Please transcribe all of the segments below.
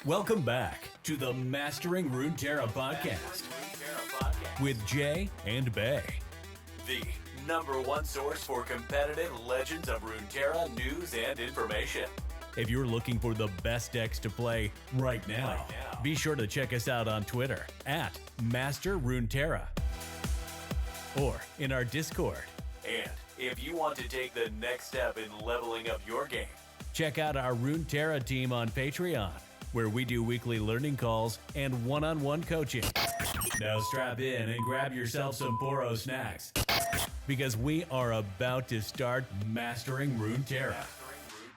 Welcome back to the Mastering Runeterra podcast with Jay and Bay, the #1 source for competitive Legends of Runeterra news and information. If you're looking for the best decks to play right now, be sure to check us out on Twitter at Master Runeterra or in our Discord. And if you want to take the next step in leveling up your game, check out our Runeterra team on Patreon, where we do weekly learning calls and one-on-one coaching. Now strap in and grab yourself some Boro snacks, because we are about to start Mastering Runeterra.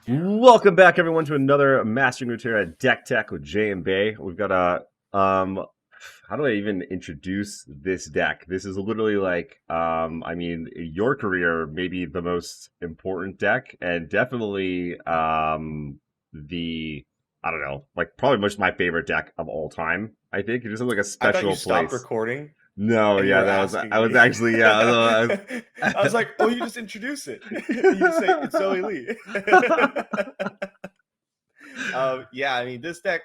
Welcome back, everyone, to another Mastering Runeterra Deck Tech with Jay and Bay. We've got a, how do I even introduce this deck? This is literally like, I mean, your career, maybe the most important deck, and definitely, I don't know, like probably most my favorite deck of all time. I think it just has like a special I thought you place. stopped recording. No, yeah, I was actually, yeah. I was like, oh, you just introduce it. You just say it's Zoe Lee. Yeah, I mean, this deck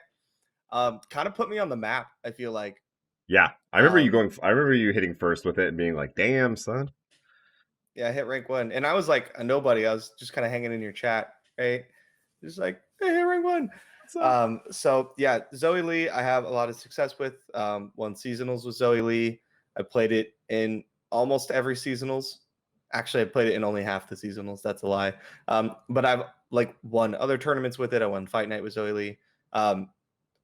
kind of put me on the map, I feel like. Yeah, I remember you hitting first with it and being like, damn, son. Yeah, I hit rank 1. And I was like a nobody. I was just kind of hanging in your chat, right? Just like, hey, hit rank 1. So yeah, Zoe Lee, I have a lot of success with. Won seasonals with Zoe Lee. I played it in almost every seasonals. Actually, I played it in only half the seasonals. That's a lie. But I've like won other tournaments with it. I won Fight Night with Zoe Lee.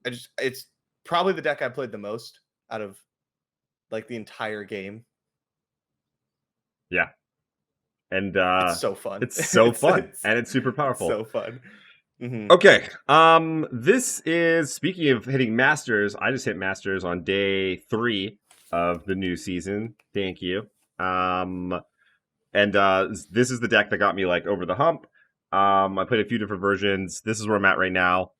It's probably the deck I played the most out of like the entire game. Yeah. And it's so fun. It's so fun. And it's super powerful. So fun. Mm-hmm. Okay. This is, speaking of hitting Masters, I just hit Masters on day 3 of the new season. Thank you. And this is the deck that got me like over the hump. I played a few different versions. This is where I'm at right now.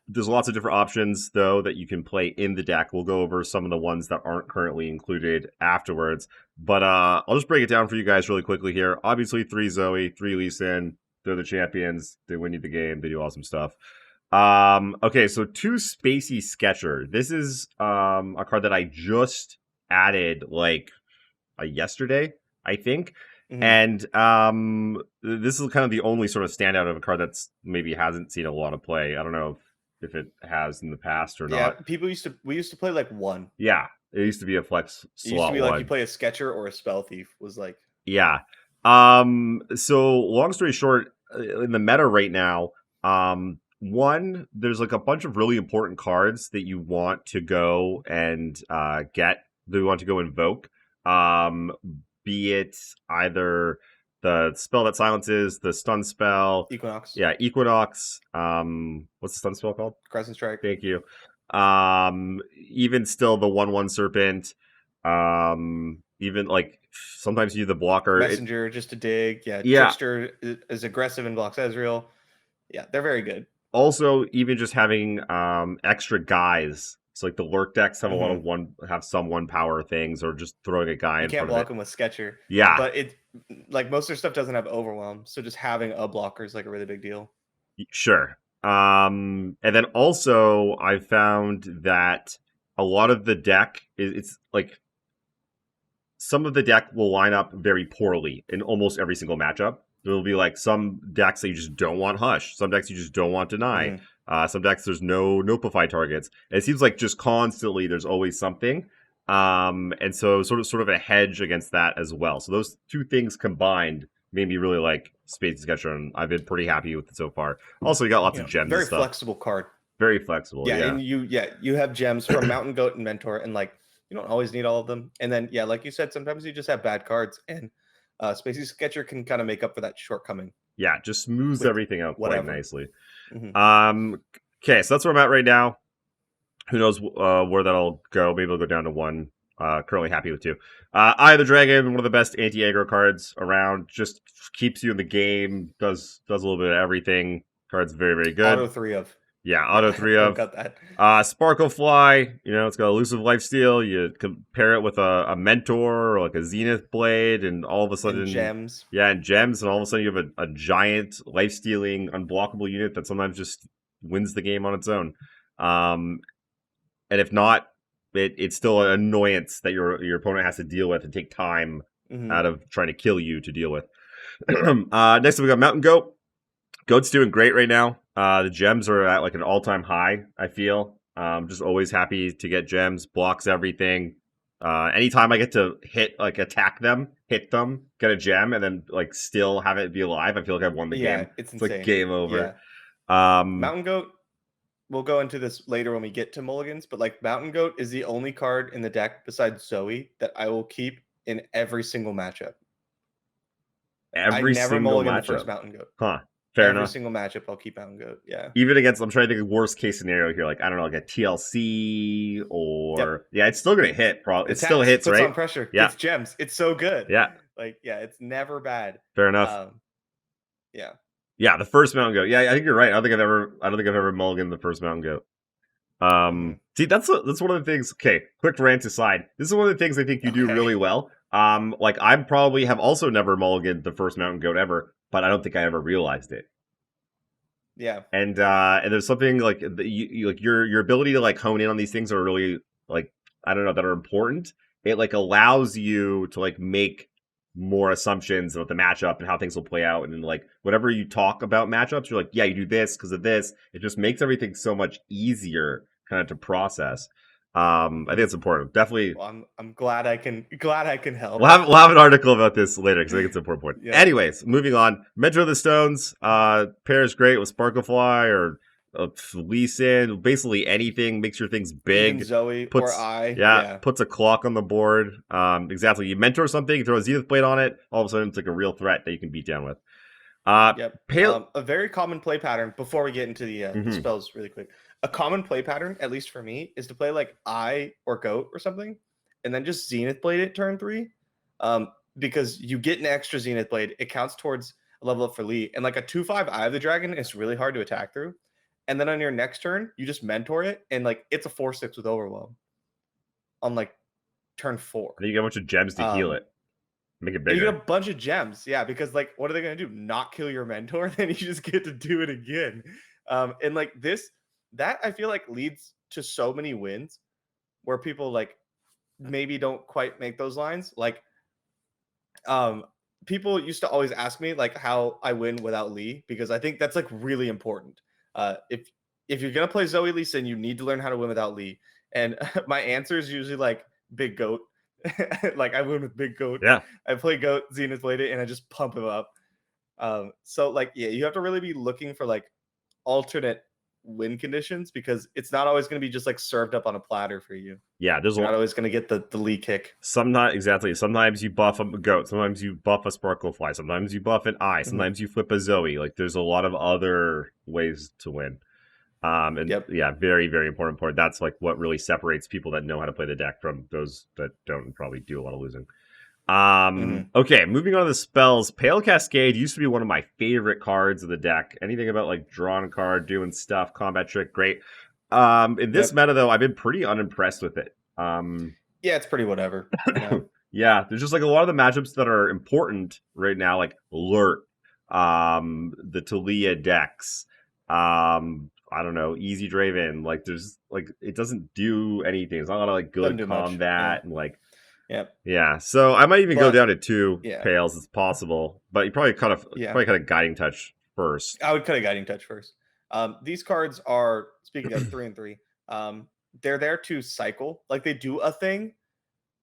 There's lots of different options though that you can play in the deck. We'll go over some of the ones that aren't currently included afterwards. But I'll just break it down for you guys really quickly here. Obviously 3 Zoe, 3 Lee Sin. They're the champions. They win you the game. They do awesome stuff. Okay, so 2 Spacey Sketcher. This is a card that I just added like yesterday, I think. Mm-hmm. And this is kind of the only sort of standout of a card that's maybe hasn't seen a lot of play. I don't know if it has in the past or not. Yeah, we used to play like 1. Yeah, it used to be a flex slot. It used to be like 1. You play a Sketcher or a Spell Thief was like. Yeah. So long story short, in the meta right now, one, there's like a bunch of really important cards that you want to go and get, that you want to go invoke. Be it either the spell that silences, the stun spell. Equinox. Yeah, Equinox. What's the stun spell called? Crescent Strike. Thank you. Even still the 1/1 Serpent. Even like sometimes you do the blocker. Messenger just to dig. Yeah. Trickster is aggressive and blocks Ezreal. Yeah, they're very good. Also, even just having extra guys. So like the lurk decks have a lot of some 1 power things, or just throwing a guy in front of it. You can't block them with Sketcher. Yeah. But it like most of their stuff doesn't have overwhelm. So just having a blocker is like a really big deal. Sure. And then also I found that a lot of the deck it's like some of the deck will line up very poorly in almost every single matchup. There'll be like some decks that you just don't want Hush. Some decks you just don't want Deny. Some decks there's no Nopify targets. And it seems like just constantly there's always something. And so sort of a hedge against that as well. So those 2 things combined made me really like Spacey Sketcher, and I've been pretty happy with it so far. Also, you got lots of gems. Very and stuff. Flexible card. Very flexible. Yeah, yeah. And you have gems from Mountain Goat and Mentor, and like you don't always need all of them. And then like you said, sometimes you just have bad cards, and Spacey Sketcher can kind of make up for that shortcoming. Yeah, just smooths everything out quite nicely. Mm-hmm. Okay, so that's where I'm at right now. Who knows where that'll go? Maybe it'll go down to 1. Currently happy with 2. Eye of the Dragon, one of the best anti-aggro cards around. Just keeps you in the game. Does a little bit of everything. Card's very, very good. Auto 3 of. Yeah, auto 3 of. Got that. Sparklefly, it's got elusive lifesteal. You compare it with a mentor or like a Zenith Blade, and all of a sudden... And gems. Yeah, and gems, and all of a sudden you have a giant life-stealing, unblockable unit that sometimes just wins the game on its own. And if not, it's still an annoyance that your opponent has to deal with and take time out of trying to kill you to deal with. Next up, we got Mountain Goat. Goat's doing great right now. The gems are at like an all-time high, I feel. Just always happy to get gems, blocks everything. Anytime I get to attack them, hit them, get a gem, and then like still have it be alive, I feel like I've won the game. It's like game over. Yeah. Mountain Goat, we'll go into this later when we get to Mulligans, but like Mountain Goat is the only card in the deck besides Zoe that I will keep in every single matchup. I never mulligan the first Mountain Goat. Huh. Fair every enough. Single matchup, I'll keep Mountain Goat. Yeah. Even against, I'm trying to think of worst case scenario here. Like, I don't know, like a TLC or it's still gonna hit. Probably, it still hits, puts right? On pressure. Yeah. It's gems. It's so good. Yeah. Like, it's never bad. Fair enough. Yeah. Yeah, the first Mountain Goat. Yeah, I think you're right. I don't think I've ever mulliganed the first Mountain Goat. See, that's one of the things. Okay, quick rant aside. This is one of the things I think you do really well. Like I probably have also never mulliganed the first Mountain Goat ever, but I don't think I ever realized it. Yeah. And there's something like your ability to like hone in on these things are really like, I don't know, that are important. It like allows you to like make more assumptions about the matchup and how things will play out. And then like whenever you talk about matchups, you're like, yeah, you do this because of this. It just makes everything so much easier kind of to process. I think it's important. Definitely. Well, I'm glad I can help. We'll have an article about this later because I think it's an important point. Yeah. Anyways, moving on. Mentor of the Stones pairs great with Sparklefly or Lee Sin. Basically anything makes your things big. Even Zoe or I. Yeah, puts a clock on the board. Exactly. You mentor something, you throw a Zenith Blade on it. All of a sudden, it's like a real threat that you can beat down with. A very common play pattern before we get into the spells really quick. A common play pattern, at least for me, is to play like Eye or Goat or something, and then just Zenith Blade it turn 3. Because you get an extra Zenith Blade, it counts towards a level up for Lee. And like a 2/5 Eye of the Dragon is really hard to attack through. And then on your next turn, you just mentor it, and like it's a 4/6 with Overwhelm on like turn 4. Then you get a bunch of gems to heal it. Make it bigger. You get a bunch of gems, because like what are they gonna do? Not kill your mentor? Then you just get to do it again. And like that I feel like leads to so many wins where people like maybe don't quite make those lines. Like people used to always ask me like how I win without Lee, because I think that's like really important. If you're gonna play Zoe Lee Sin, you need to learn how to win without Lee. And my answer is usually like Big Goat. Like I win with Big Goat. Yeah. I play Goat, Zenith Blade it, and I just pump him up. So like you have to really be looking for like alternate win conditions, because it's not always going to be just like served up on a platter for you. Yeah, you're not always going to get the Lee kick. Sometimes you buff a Goat, sometimes you buff a Sparklefly, sometimes you buff an Eye, sometimes you flip a Zoe. Like there's a lot of other ways to win. Very, very important part. That's like what really separates people that know how to play the deck from those that don't and probably do a lot of losing. Okay, moving on to the spells. Pale Cascade used to be one of my favorite cards of the deck. Anything about like drawing a card, doing stuff, combat trick, great. In this meta though, I've been pretty unimpressed with it. It's pretty whatever. Yeah, there's just like a lot of the matchups that are important right now, like Lurt, the Talia decks, I don't know, Easy Draven. Like there's like it doesn't do anything. It's not a lot of like good combat and like. Yeah. So I might even go down to 2 Pales. It's possible, but you probably cut a Guiding Touch first. I would cut a Guiding Touch first. These cards are, speaking of 3 and 3, they're there to cycle. Like they do a thing,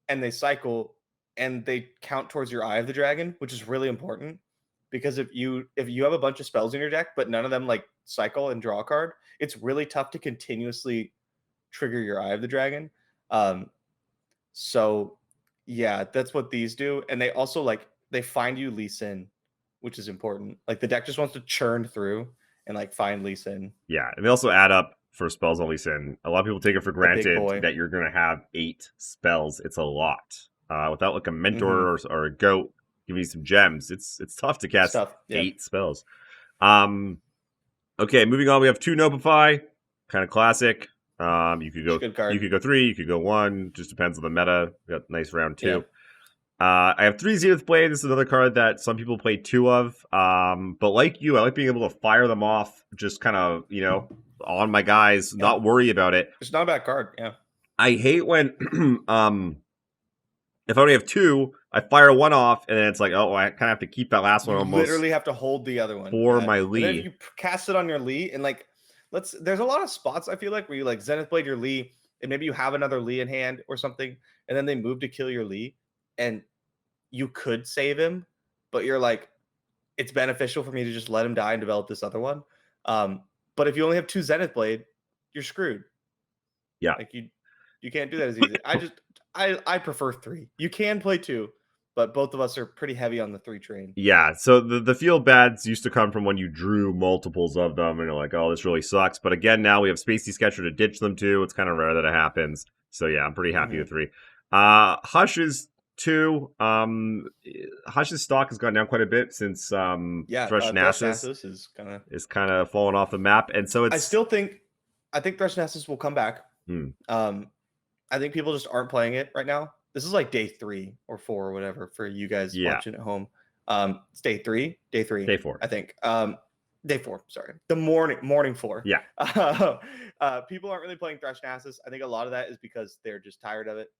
and they cycle, and they count towards your Eye of the Dragon, which is really important, because if you have a bunch of spells in your deck, but none of them like cycle and draw a card, it's really tough to continuously trigger your Eye of the Dragon. So. Yeah, that's what these do. And they also like they find you Lee Sin, which is important. Like the deck just wants to churn through and like find Lee Sin. Yeah, and they also add up for spells on Lee Sin. A lot of people take it for granted that you're gonna have 8 spells. It's a lot. Without like a mentor or a Goat giving you some gems, it's tough to cast 8 spells. Okay, moving on, we have 2 Notify, kind of classic. You could go 3, you could go 1, just depends on the meta. We got nice round 2. I have 3 Zenith Blade. This is another card that some people play 2 of. But like you, I like being able to fire them off just kind of, on my guys, not worry about it. It's not a bad card. Yeah. I hate when if I only have 2, I fire one off, and then it's like, oh, I kind of have to keep that last one You almost. literally have to hold the other one for my Lee. And then if you cast it on your Lee, and like, there's a lot of spots I feel like where you like Zenith Blade your Lee, and maybe you have another Lee in hand or something, and then they move to kill your Lee, and you could save him, but you're like, it's beneficial for me to just let him die and develop this other one. But if you only have 2 Zenith Blade, you're screwed. Yeah, like you can't do that as easy. I prefer 3. You can play 2, but both of us are pretty heavy on the 3 train. Yeah, so the feel bads used to come from when you drew multiples of them, and you're like, oh, this really sucks. But again, now we have Spacey Sketcher to ditch them to. It's kind of rare that it happens. So yeah, I'm pretty happy with 3. Hush is 2. Hush's stock has gone down quite a bit since Thresh Nasus is kind of falling off the map, and so it's. I think Thresh Nasus will come back. I think people just aren't playing it right now. This is like day 3 or 4 or whatever for you guys watching at home. It's day 3, day 4, I think. Day 4, sorry. The morning 4. Yeah. People aren't really playing Thresh Nasus. I think a lot of that is because they're just tired of it.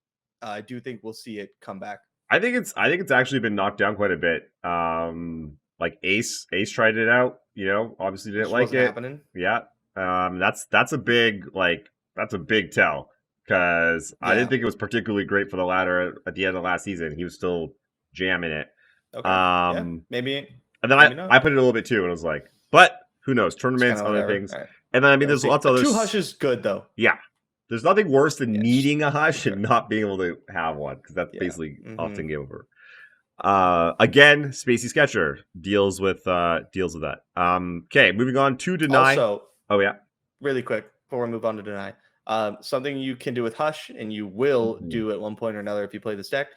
I do think we'll see it come back. I think it's actually been knocked down quite a bit. Like Ace tried it out, obviously didn't like it. Happening. Yeah. That's a big tell, because I didn't think it was particularly great for the ladder at the end of last season. He was still jamming it. Okay. Maybe. And then I put it a little bit too, and I was like, but who knows? Tournaments, other things. Right. And then there's lots of other. 2 Hush is good though. Yeah. There's nothing worse than needing a Hush and not being able to have one, because that's basically often game over. Again, Spacey Sketcher deals with that. Okay, moving on to Deny. Also, really quick before we move on to Deny. Something you can do with Hush, and you will do at one point or another if you play this deck.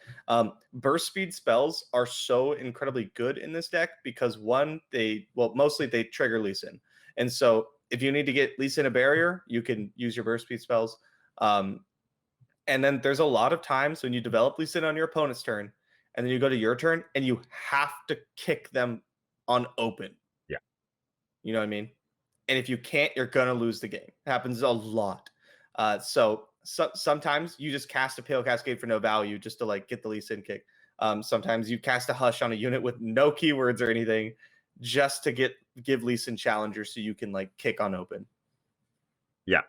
Burst speed spells are so incredibly good in this deck because mostly they trigger Lee Sin. And so if you need to get Lee Sin a barrier, you can use your burst speed spells. And then there's a lot of times when you develop Lee Sin on your opponent's turn, and then you go to your turn, and you have to kick them on open. Yeah. You know what I mean? And if you can't, you're going to lose the game. It happens a lot. So sometimes you just cast a Pale Cascade for no value just to like get the Lee Sin kick. Sometimes you cast a Hush on a unit with no keywords or anything just to give Lee Sin Challenger so you can like kick on open. Yeah.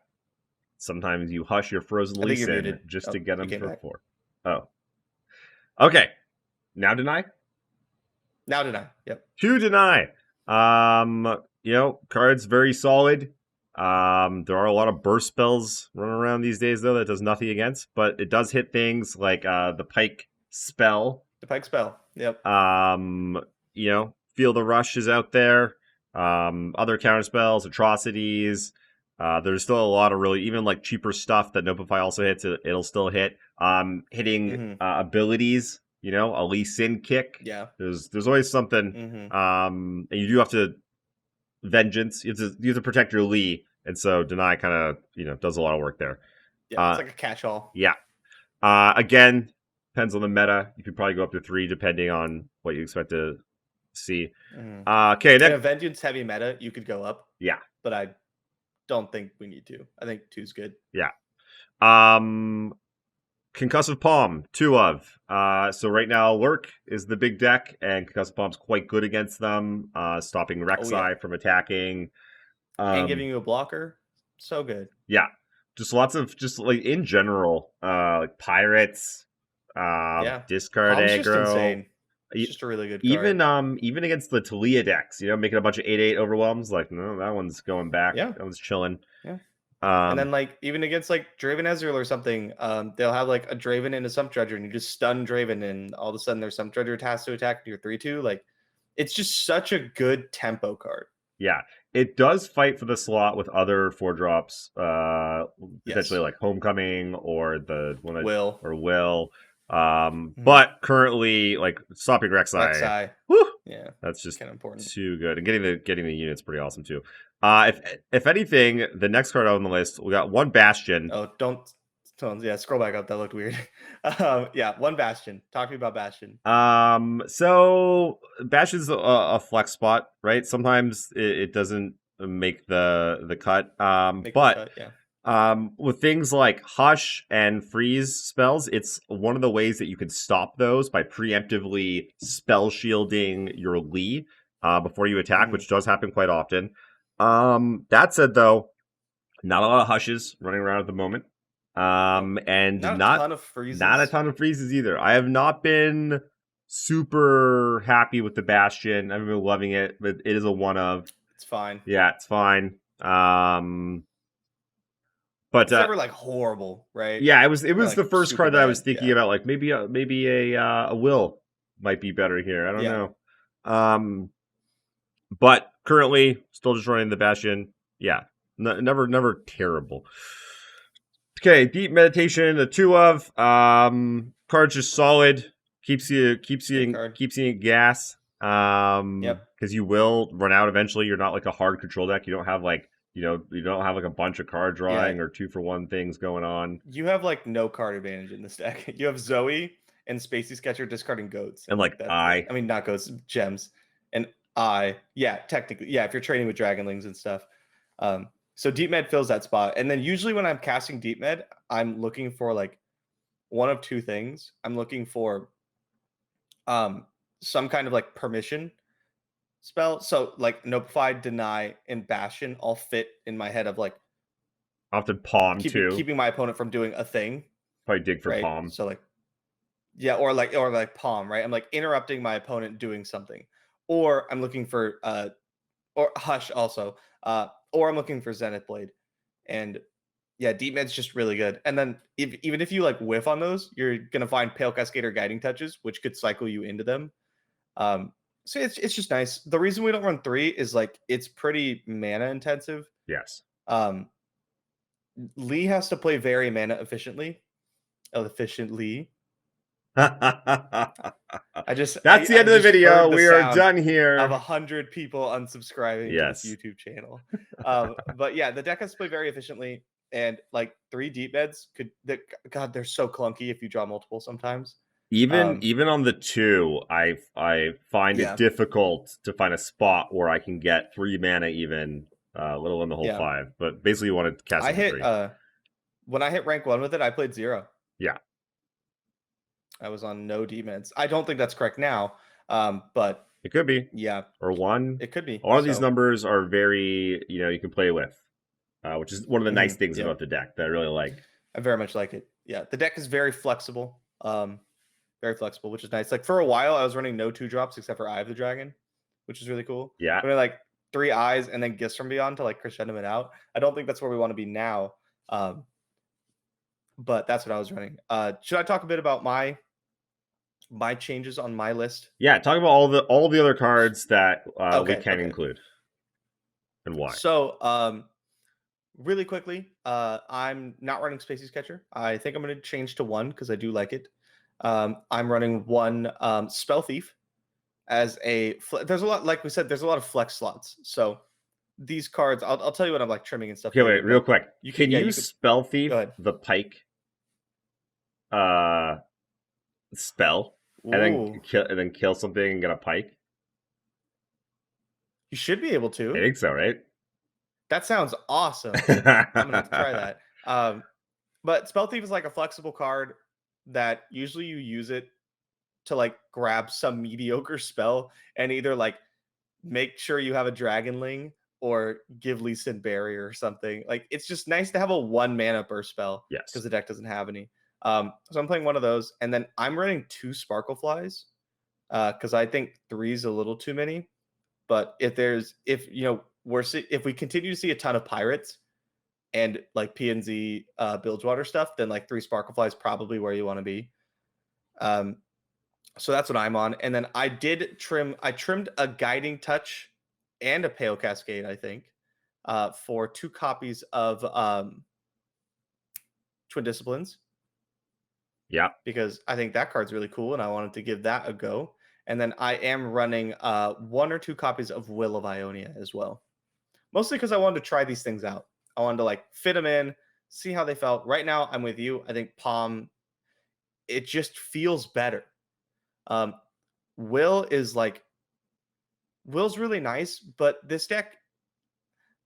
Sometimes you Hush your frozen Lee Sin just to get him for 4. Oh. Okay. Now Deny? Now Deny. Yep. To Deny. Cards very solid. There are a lot of burst spells running around these days, though, that does nothing against, but it does hit things like the Pike spell. The Pike spell. Yep. Feel the Rush is out there. Other counter spells, atrocities. There's still a lot of really even like cheaper stuff that Notify also hits. It'll still hit. Hitting abilities. A Lee Sin kick. Yeah. There's always something. And you do have to vengeance. You have to protect your Lee, and so Deny kind of does a lot of work there. Yeah, it's like a catch-all. Yeah. Again, depends on the meta. You could probably go up to 3 depending on what you expect to see. Okay, in a vengeance heavy meta, you could go up. Yeah, but I don't think we need to. I think 2's good. Yeah. Concussive Palm, 2 of. So right now, Lurk is the big deck, and Concussive Palm's quite good against them, stopping Rek'Sai from attacking. And giving you a blocker. So good. Yeah. Just lots of, like, in general, like Pirates, discard Palm's aggro. Just insane. It's just a really good card. Even against the Talia decks, making a bunch of 8/8 overwhelms, like, no, that one's going back. Yeah. That one's chilling. Yeah. And then, like, even against, like, Draven Ezreal or something, they'll have, like, a Draven and a Sump Dredger, and you just stun Draven, and all of a sudden their Sump Dredger has to attack your 3/2. Like, it's just such a good tempo card. Yeah. It does fight for the slot with other 4-drops, potentially like Homecoming or the one that, Will. But currently, like, stopping Rek'Sai. Whew, yeah, that's just kind of important. Too good. And getting the units pretty awesome too. If anything, the next card on the list, we got 1 Bastion. Oh, don't scroll back up. That looked weird. 1 Bastion. Talk to me about Bastion. So Bastion's a flex spot, right? Sometimes it doesn't make the cut. Make the But cut, yeah. with things like Hush and Freeze spells, it's one of the ways that you can stop those by preemptively spell shielding your Lee before you attack, which does happen quite often. That said, though, not a lot of Hushes running around at the moment. And not a ton of freezes. Not a ton of freezes either. I have not been super happy with the Bastion. I've been loving it, but it is a one of. It's fine. Yeah, it's fine. But it's never like horrible, right? Yeah, it was like, the first card that I was thinking yeah. about. Like maybe a Will might be better here. I don't know. But currently still just running the Bastion. Yeah, never terrible. Okay, Deep Meditation, the 2 of card's just solid. Keeps you in gas. Because you will run out eventually. You're not like a hard control deck. You don't have like you don't have like a bunch of card drawing or 2-for-1 things going on. You have like no card advantage in this deck. You have Zoe and Spacey Sketcher discarding goats. And like I mean, not goats, gems. And technically, yeah, if you're trading with Dragonlings and stuff. So Deep Med fills that spot. And then usually when I'm casting Deep Med, I'm looking for like one of two things. I'm looking for some kind of like permission spell. So like Notify, Deny, and Bastion all fit in my head of like often Palm keeping my opponent from doing a thing. Probably dig for right? Palm. So like or like Palm, right? I'm like interrupting my opponent doing something. Or I'm looking for or Hush also. Or I'm looking for Zenith Blade. And yeah, Deep Med's just really good. And then even if you like whiff on those, you're gonna find Pale Cascade or Guiding Touches, which could cycle you into them. So it's just nice. The reason we don't run 3 is like it's pretty mana intensive. Yes. Lee has to play very mana efficiently. Efficiently. That's the end of the video. We are done here. Of 100 people unsubscribing to this YouTube channel. But yeah, the deck has to play very efficiently, and like 3 Deep Meds God, they're so clunky if you draw multiple sometimes. Even on the 2, I find it difficult to find a spot where I can get 3 mana even, let alone the whole 5. But basically, you want to cast it for 3. When I hit rank 1 with it, I played 0. Yeah. I was on no D-Meds. I don't think that's correct now, but... It could be. Yeah. Or 1. It could be. All of these numbers are very, you can play with, which is one of the nice things about the deck that I really like. I very much like it. Yeah, the deck is very flexible. Very flexible, which is nice. Like for a while, I was running no 2-drops except for Eye of the Dragon, which is really cool. Yeah. I mean, like 3 Eyes and then Gifts from Beyond to like crescendo it out. I don't think that's where we want to be now. But that's what I was running. Should I talk a bit about my changes on my list? Yeah, talk about all the other cards that we can include and why. So, really quickly, I'm not running Spacey Sketcher. I think I'm going to change to 1 because I do like it. I'm running 1 Spell Thief as a. There's a lot, like we said, there's a lot of flex slots. So these cards, I'll tell you what I'm like trimming and stuff. Okay, wait, real quick. You can use Spell Thief the Pike spell and then kill something and get a Pike. You should be able to. I think so, right? That sounds awesome. I'm gonna have to try that. But Spell Thief is like a flexible card that usually you use it to like grab some mediocre spell and either like make sure you have a Dragonling or give Lee Sin Barrier or something. Like it's just nice to have a 1 mana burst spell. Yes. Because the deck doesn't have any. So I'm playing 1 of those, and then I'm running 2 Sparkle Flies. Because I think 3 is a little too many. But if we continue to see a ton of pirates and like PNZ Bilgewater stuff, then like 3 Sparklefly is probably where you want to be. So that's what I'm on. And then I trimmed a Guiding Touch and a Pale Cascade, I think, for 2 copies of Twin Disciplines. Yeah. Because I think that card's really cool and I wanted to give that a go. And then I am running 1 or 2 copies of Will of Ionia as well. Mostly because I wanted to try these things out. I wanted to like fit them in, see how they felt. Right now, I'm with you. I think Palm, it just feels better. Will's really nice, but this deck,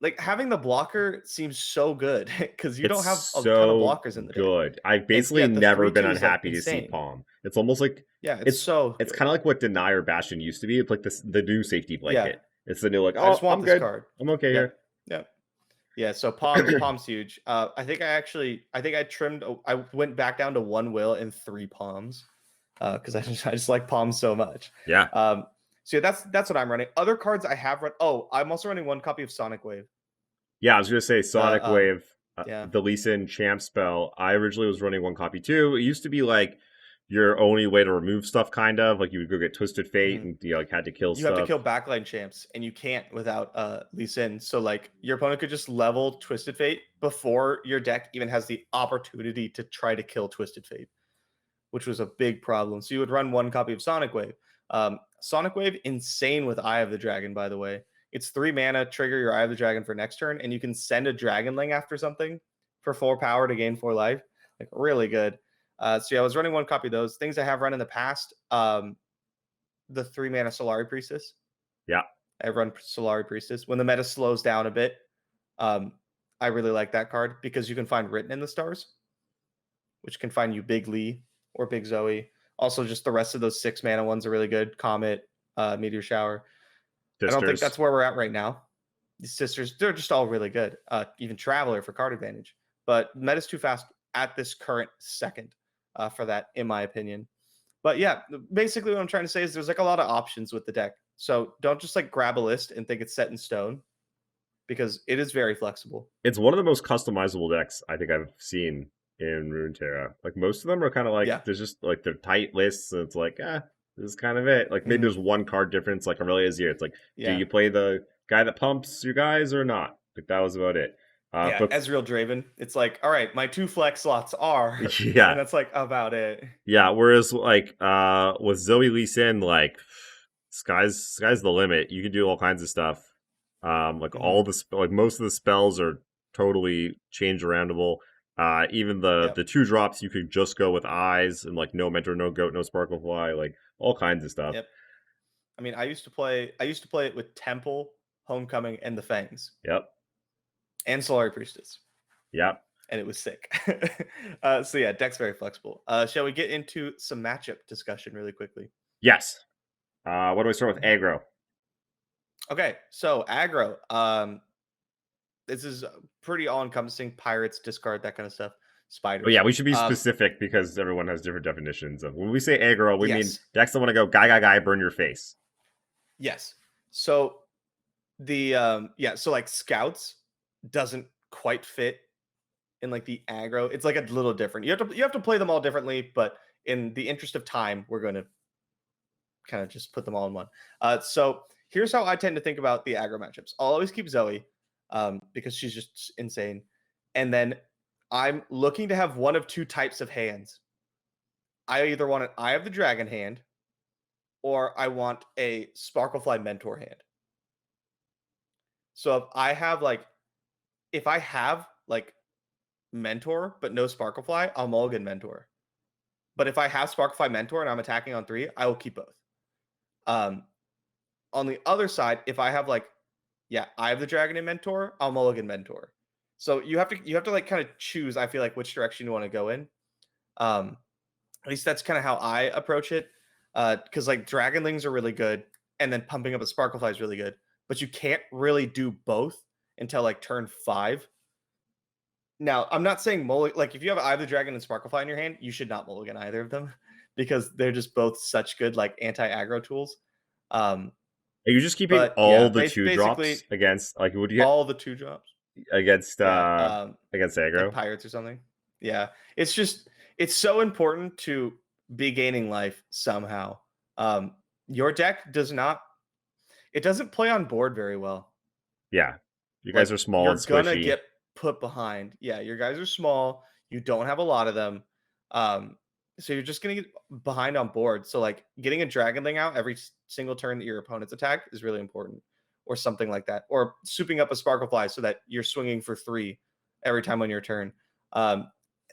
like having the blocker seems so good because you don't have It's a ton of so blockers in the deck. good. I've And basically yeah, the never been 3/2 is like unhappy to see insane. Palm. It's almost like Yeah, it's it's so it's good. kind of like what Deny or Bastion used to be. It's like the new safety Yeah, blanket. It's the new like, I just oh, want I'm this good. card. I'm okay Yep, here. yep. Yeah, so Palm's huge. I think I trimmed. I went back down to 1 will and 3 Palms, because I just like Palms so much. Yeah. So yeah, that's what I'm running. Other cards I have run. Oh, I'm also running 1 copy of Sonic Wave. Yeah, I was gonna say Sonic Wave, yeah. the Lee Sin champ spell. I originally was running 1 copy too. It used to be like your only way to remove stuff, kind of like you would go get Twisted Fate and you like had to kill You stuff. have to kill backline champs, and you can't without Lee Sin. So like your opponent could just level Twisted Fate before your deck even has the opportunity to try to kill Twisted Fate, which was a big problem. So you would run 1 copy of Sonic Wave. Sonic Wave, insane with Eye of the Dragon, by the way. It's 3 mana, trigger your Eye of the Dragon for next turn, and you can send a Dragonling after something for 4 power to gain 4 life. Like, really good. So yeah, I was running 1 copy of those. Things I have run in the past, the 3 mana Solari Priestess. Yeah. I run Solari Priestess. When the meta slows down a bit, I really like that card because you can find Written in the Stars, which can find you Big Lee or Big Zoe. Also, just the rest of those 6 mana ones are really good. Comet, Meteor Shower. Sisters. I don't think that's where we're at right now. The Sisters, they're just all really good. Even Traveler for card advantage. But meta's too fast at this current second for that, in my opinion. But yeah, basically what I'm trying to say is there's like a lot of options with the deck. So don't just like grab a list and think it's set in stone, because it is very flexible. It's one of the most customizable decks I think I've seen in Runeterra. Like most of them are kind of like there's just like they're tight lists, and it's like, this is kind of it. Like maybe there's one card difference, like Aurelia Azir. It's like, do you play the guy that pumps your guys or not? Like that was about it. But Ezreal Draven, it's like, all right, my 2 flex slots are, yeah, and that's like about it. Yeah, whereas like with Zoe Lee Sin, like sky's the limit. You can do all kinds of stuff. Like all the like most of the spells are totally change aroundable. Even the 2-drops you could just go with eyes and like no mentor, no goat, no sparklefly, like all kinds of stuff. Yep. I mean, I used to play it with Temple, Homecoming, and the Fangs. Yep. And Solari Priestess. Yep. And it was sick. So yeah, deck's very flexible. Shall we get into some matchup discussion really quickly? Yes. What do I start with? Aggro. Okay, so aggro. This is pretty all-encompassing. Pirates, discard, that kind of stuff. Spiders. Oh yeah, we should be specific because everyone has different definitions of when we say aggro. We mean decks that want to go guy, burn your face. Yes. So the so like scouts doesn't quite fit in like the aggro. It's like a little different. You have to play them all differently, but in the interest of time, we're going to kind of just put them all in one. So here's how I tend to think about the aggro matchups. I'll always keep Zoe because she's just insane. And then I'm looking to have one of 2 types of hands. I either want an Eye of the Dragon hand or I want a Sparklefly Mentor hand. So if I have Mentor but no Sparklefly, I'll Mulligan Mentor. But if I have Sparklefly Mentor and I'm attacking on 3, I will keep both. On the other side, if I have Eye of the Dragon and Mentor, I'll Mulligan Mentor. So you have to like kind of choose, I feel like, which direction you want to go in. At least that's kind of how I approach it. Because like Dragonlings are really good, and then pumping up a Sparklefly is really good. But you can't really do both until like turn 5. Now, I'm not saying like if you have Eye of the Dragon and Sparklefly in your hand, you should not mulligan either of them because they're just both such good like anti-aggro tools. Are you just keeping all the 2-drops against like would you all the 2-drops against against aggro like pirates or something? Yeah, it's so important to be gaining life somehow. Your deck doesn't play on board very well. Yeah, you guys are small and squishy. You're gonna get put behind. Yeah, your guys are small. You don't have a lot of them. So you're just gonna get behind on board. So like getting a Dragonling out every single turn that your opponent's attacked is really important, or something like that, or souping up a Sparklefly so that you're swinging for 3 every time on your turn.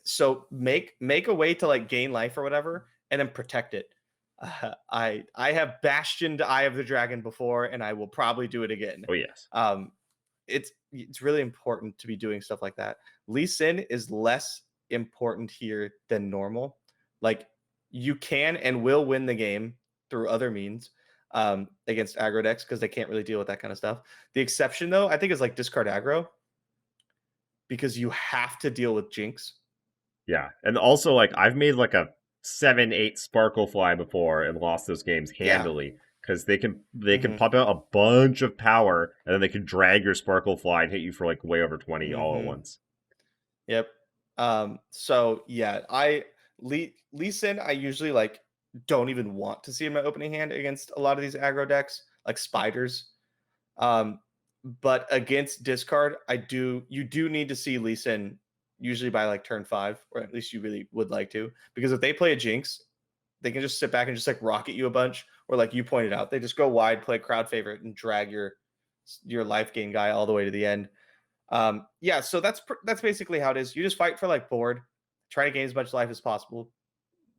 So make a way to like gain life or whatever, and then protect it. I have bastioned Eye of the Dragon before, and I will probably do it again. Oh yes. It's it's really important to be doing stuff like that. Lee Sin is less important here than normal. Like, you can and will win the game through other means against aggro decks because they can't really deal with that kind of stuff. The exception, though, I think is like discard aggro, because you have to deal with Jinx. Yeah, and also like I've made like a 7-8 Sparkle Fly before and lost those games handily because they can pop out a bunch of power and then they can drag your Sparkle Fly and hit you for like way over 20 all at once. Yep. So yeah, Lee Sin, I usually like don't even want to see in my opening hand against a lot of these aggro decks, like spiders. But against discard, you do need to see Lee Sin usually by like turn 5, or at least you really would like to, because if they play a Jinx, they can just sit back and just like rocket you a bunch, or like you pointed out, they just go wide, play crowd favorite, and drag your life gain guy all the way to the end. Yeah, so that's basically how it is. You just fight for like board, try to gain as much life as possible.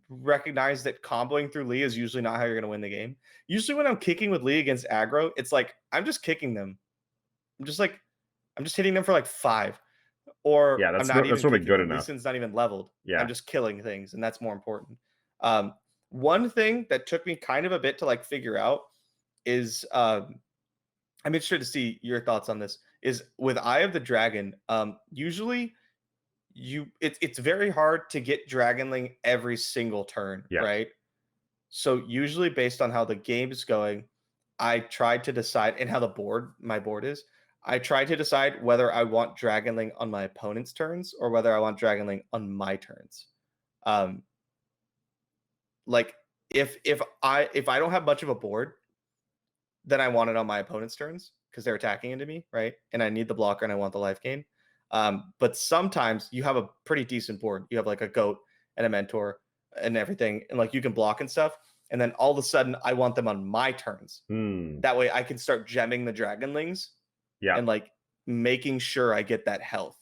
Recognize that comboing through Lee is usually not how you're going to win the game. Usually when I'm kicking with Lee against aggro, it's like I'm just kicking them. I'm just hitting them for like 5. Or yeah, I'm not even really good enough. Lee Sin's not even leveled. Yeah. I'm just killing things, and that's more important. One thing that took me kind of a bit to like figure out is I'm interested to see your thoughts on this, is with Eye of the Dragon, usually it's very hard to get Dragonling every single turn, right? So usually based on how the game is going, I tried to decide, and how my board is, I tried to decide whether I want Dragonling on my opponent's turns or whether I want Dragonling on my turns. Like if I don't have much of a board, then I want it on my opponent's turns because they're attacking into me, right? And I need the blocker and I want the life gain. But sometimes you have a pretty decent board. You have like a goat and a mentor and everything, and like you can block and stuff. And then all of a sudden, I want them on my turns. That way, I can start gemming the Dragonlings. Yeah, and like making sure I get that health.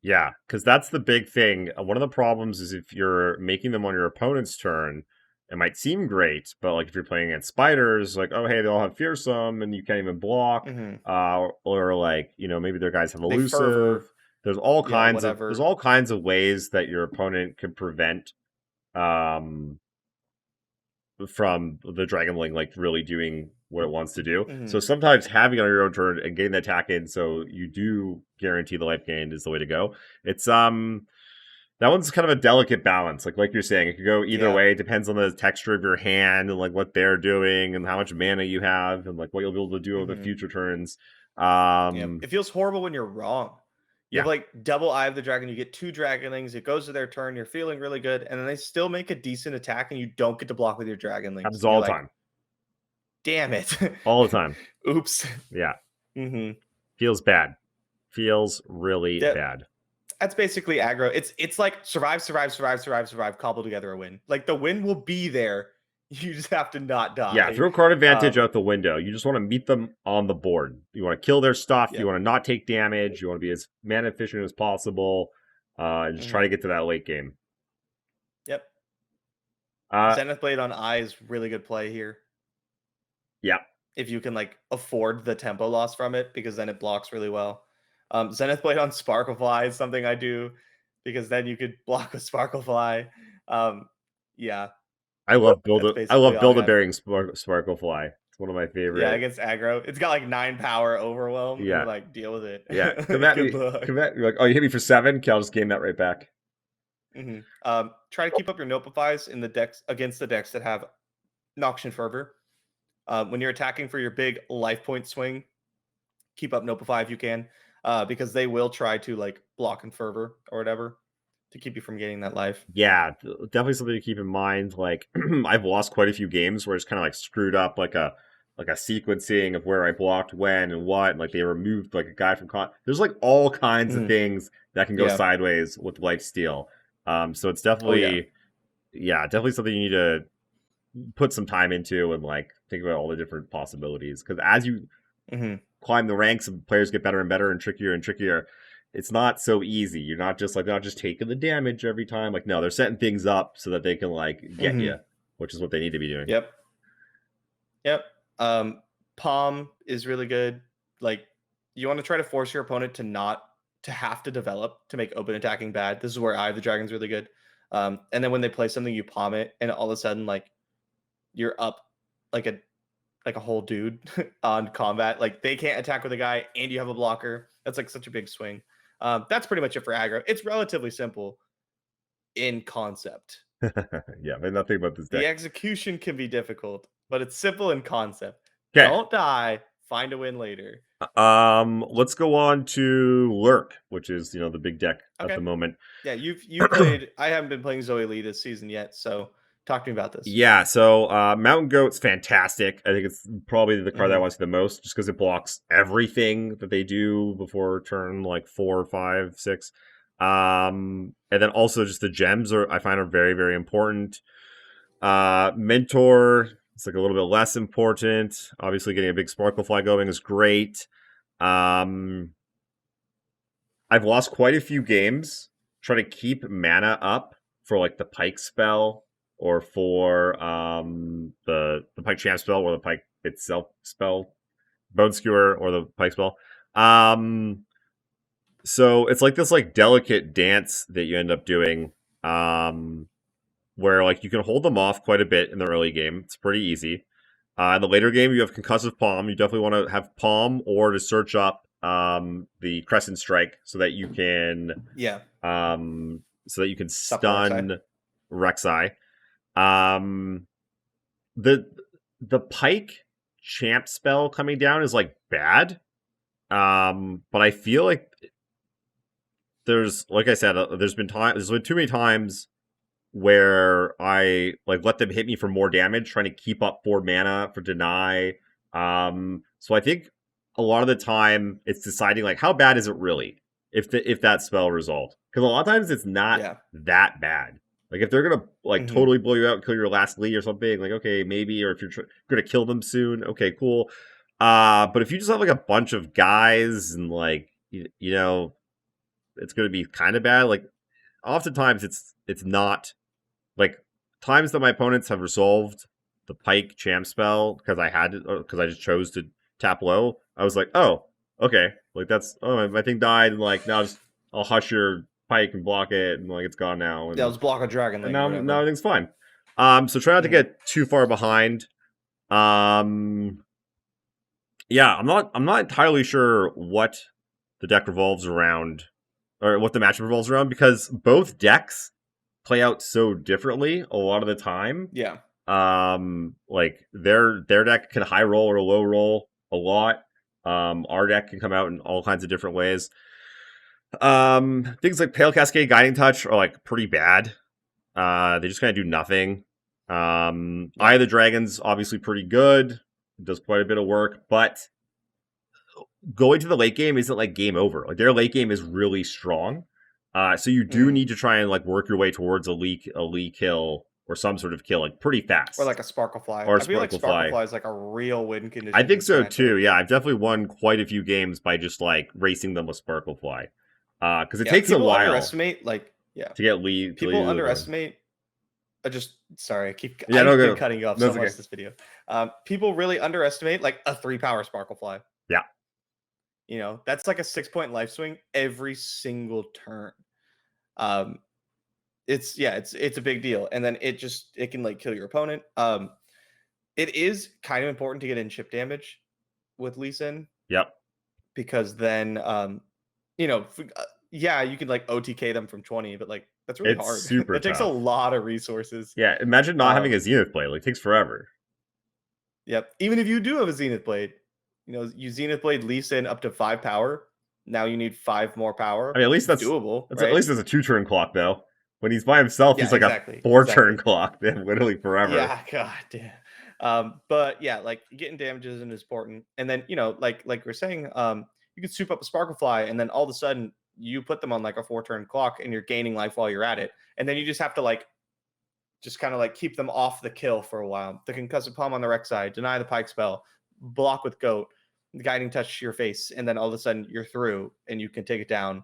Yeah, because that's the big thing. One of the problems is if you're making them on your opponent's turn, it might seem great, but like if you're playing against spiders, like, oh hey, they all have fearsome and you can't even block, or like, you know, maybe their guys have elusive. There's all kinds of ways that your opponent can prevent from the Dragonling like really doing what it wants to do. So sometimes having it on your own turn and getting the attack in so you do guarantee the life gain is the way to go. It's that one's kind of a delicate balance. Like you're saying, it could go either way. It depends on the texture of your hand and like what they're doing and how much mana you have and like what you'll be able to do over the future turns. It feels horrible when you're wrong. You have like double Eye of the Dragon, you get 2 Dragonlings, it goes to their turn, you're feeling really good, and then they still make a decent attack and you don't get to block with your Dragonlings. Happens all the time. Damn it. All the time. Oops. Yeah. Feels bad. Feels really bad. That's basically aggro. It's like survive, cobble together a win. Like the win will be there. You just have to not die. Yeah, throw card advantage out the window. You just want to meet them on the board. You want to kill their stuff. You want to not take damage. You want to be as mana efficient as possible. And just try to get to that late game. Yep. Zenith Blade on Eye is really good play here. Yeah. If you can like afford the tempo loss from it, because then it blocks really well. Zenith Blade on Sparklefly is something I do because then you could block with Sparklefly. Yeah. I love Build-A-Bearing Sparklefly. It's one of my favorites. Yeah, against aggro. It's got like 9 power overwhelm. Yeah. And like deal with it. Yeah. Come at me. You're like, oh, you hit me for 7? Okay, I'll just gain that right back. Try to keep up your Notifies in the decks against the decks that have Noxian Fervor. When you're attacking for your big life point swing, keep up Notify if you can, because they will try to like block and Fervor or whatever to keep you from getting that life. Yeah, definitely something to keep in mind. Like I've lost quite a few games where it's kind of like screwed up like a sequencing of where I blocked when and what, and like they removed like a guy from there's like all kinds of things that can go sideways with lifesteal. So it's definitely definitely something you need to put some time into and like think about all the different possibilities, because as you climb the ranks and players get better and better and trickier, it's not so easy. You're not just taking the damage every time. Like, no, they're setting things up so that they can like get you, which is what they need to be doing. Yep. Palm is really good. Like you want to try to force your opponent to have to develop to make open attacking bad. This is where Eye of the Dragon's really good. And then when they play something, you palm it, and all of a sudden, like, you're up like a whole dude on combat. Like, they can't attack with a guy, and you have a blocker. That's like such a big swing. That's pretty much it for aggro. It's relatively simple in concept. Yeah, but nothing about this deck. The execution can be difficult, but it's simple in concept. Okay. Don't die. Find a win later. Let's go on to Lurk, which is the big deck at the moment. Yeah, you've played. I haven't been playing Zoe Lee this season yet, so talk to me about this. Yeah, so Mountain Goat's fantastic. I think it's probably the card that I want to see the most, just because it blocks everything that they do before turn like 4, 5, 6. And then also just the gems I find are very, very important. Mentor, it's like a little bit less important. Obviously, getting a big Sparkle Fly going is great. I've lost quite a few games trying to keep mana up for like the Pike spell or for the Pike Champ spell or the Pike itself spell, Bone Skewer or the Pike spell. So it's like this like delicate dance that you end up doing, where like you can hold them off quite a bit in the early game. It's pretty easy. In the later game, you have Concussive Palm. You definitely want to have Palm or to search up the Crescent Strike so that you can stun Rek'Sai. The Pike Champ spell coming down is like bad, but I feel like there's, like I said, there's been too many times where I like let them hit me for more damage, trying to keep up 4 mana for deny. So I think a lot of the time it's deciding like how bad is it really if that spell resolved, because a lot of times it's not that bad. Like if they're gonna like totally blow you out and kill your last Lee or something, like okay maybe, or if you're gonna kill them soon, okay cool. But if you just have like a bunch of guys and like you know it's gonna be kind of bad. Like oftentimes it's not. Like times that my opponents have resolved the Pike Champ spell because I just chose to tap low, I was like, oh, okay, like that's my thing died, and like now I'll hush your Pike and block it, and like it's gone now. And, let's block a dragon. And now everything's fine. So try not to get too far behind. Yeah, I'm not entirely sure what the deck revolves around, or what the matchup revolves around, because both decks play out so differently a lot of the time. Yeah. Like their deck can high roll or low roll a lot. Our deck can come out in all kinds of different ways. Things like Pale Cascade, Guiding Touch are like pretty bad. They just kind of do nothing. Eye of the Dragon's obviously pretty good. It does quite a bit of work, but going to the late game isn't like game over. Like their late game is really strong. So you do need to try and like work your way towards a Lee kill or some sort of kill like pretty fast. Or like a Sparkle Fly. Or I feel like Sparkle Fly is like a real win condition. I think so too. Yeah, I've definitely won quite a few games by just like racing them with Sparkle Fly. Because it takes a while. Underestimate to get Lee. People underestimate. I keep cutting you off so much this video. People really underestimate like a 3-power Sparkle Fly. Yeah. You know, that's like a 6-point life swing every single turn. It's a big deal, and then it can like kill your opponent. It is kind of important to get in chip damage with Lee Sin. Yep. Because then you can like OTK them from 20, but like that's really hard. Super it takes a lot of resources. Yeah, imagine not having a Zenith blade. Like it takes forever. Yep. Even if you do have a Zenith blade, you Zenith blade Lee Sin up to 5 power. Now you need 5 more power. I mean, at least that's doable. Right? At least there's a 2-turn clock though. When he's by himself, he's like a 4-turn clock. Literally forever. Yeah, god damn. But yeah, like getting damages is important. And then, like we're saying, you can soup up a Sparkle Fly, and then all of a sudden you put them on like a 4-turn clock and you're gaining life while you're at it. And then you just have to like just kind of like keep them off the kill for a while. The Concussive Palm on the Rek'Sai, deny the Pike spell, block with Goat, the Guiding Touch to your face, and then all of a sudden you're through and you can take it down.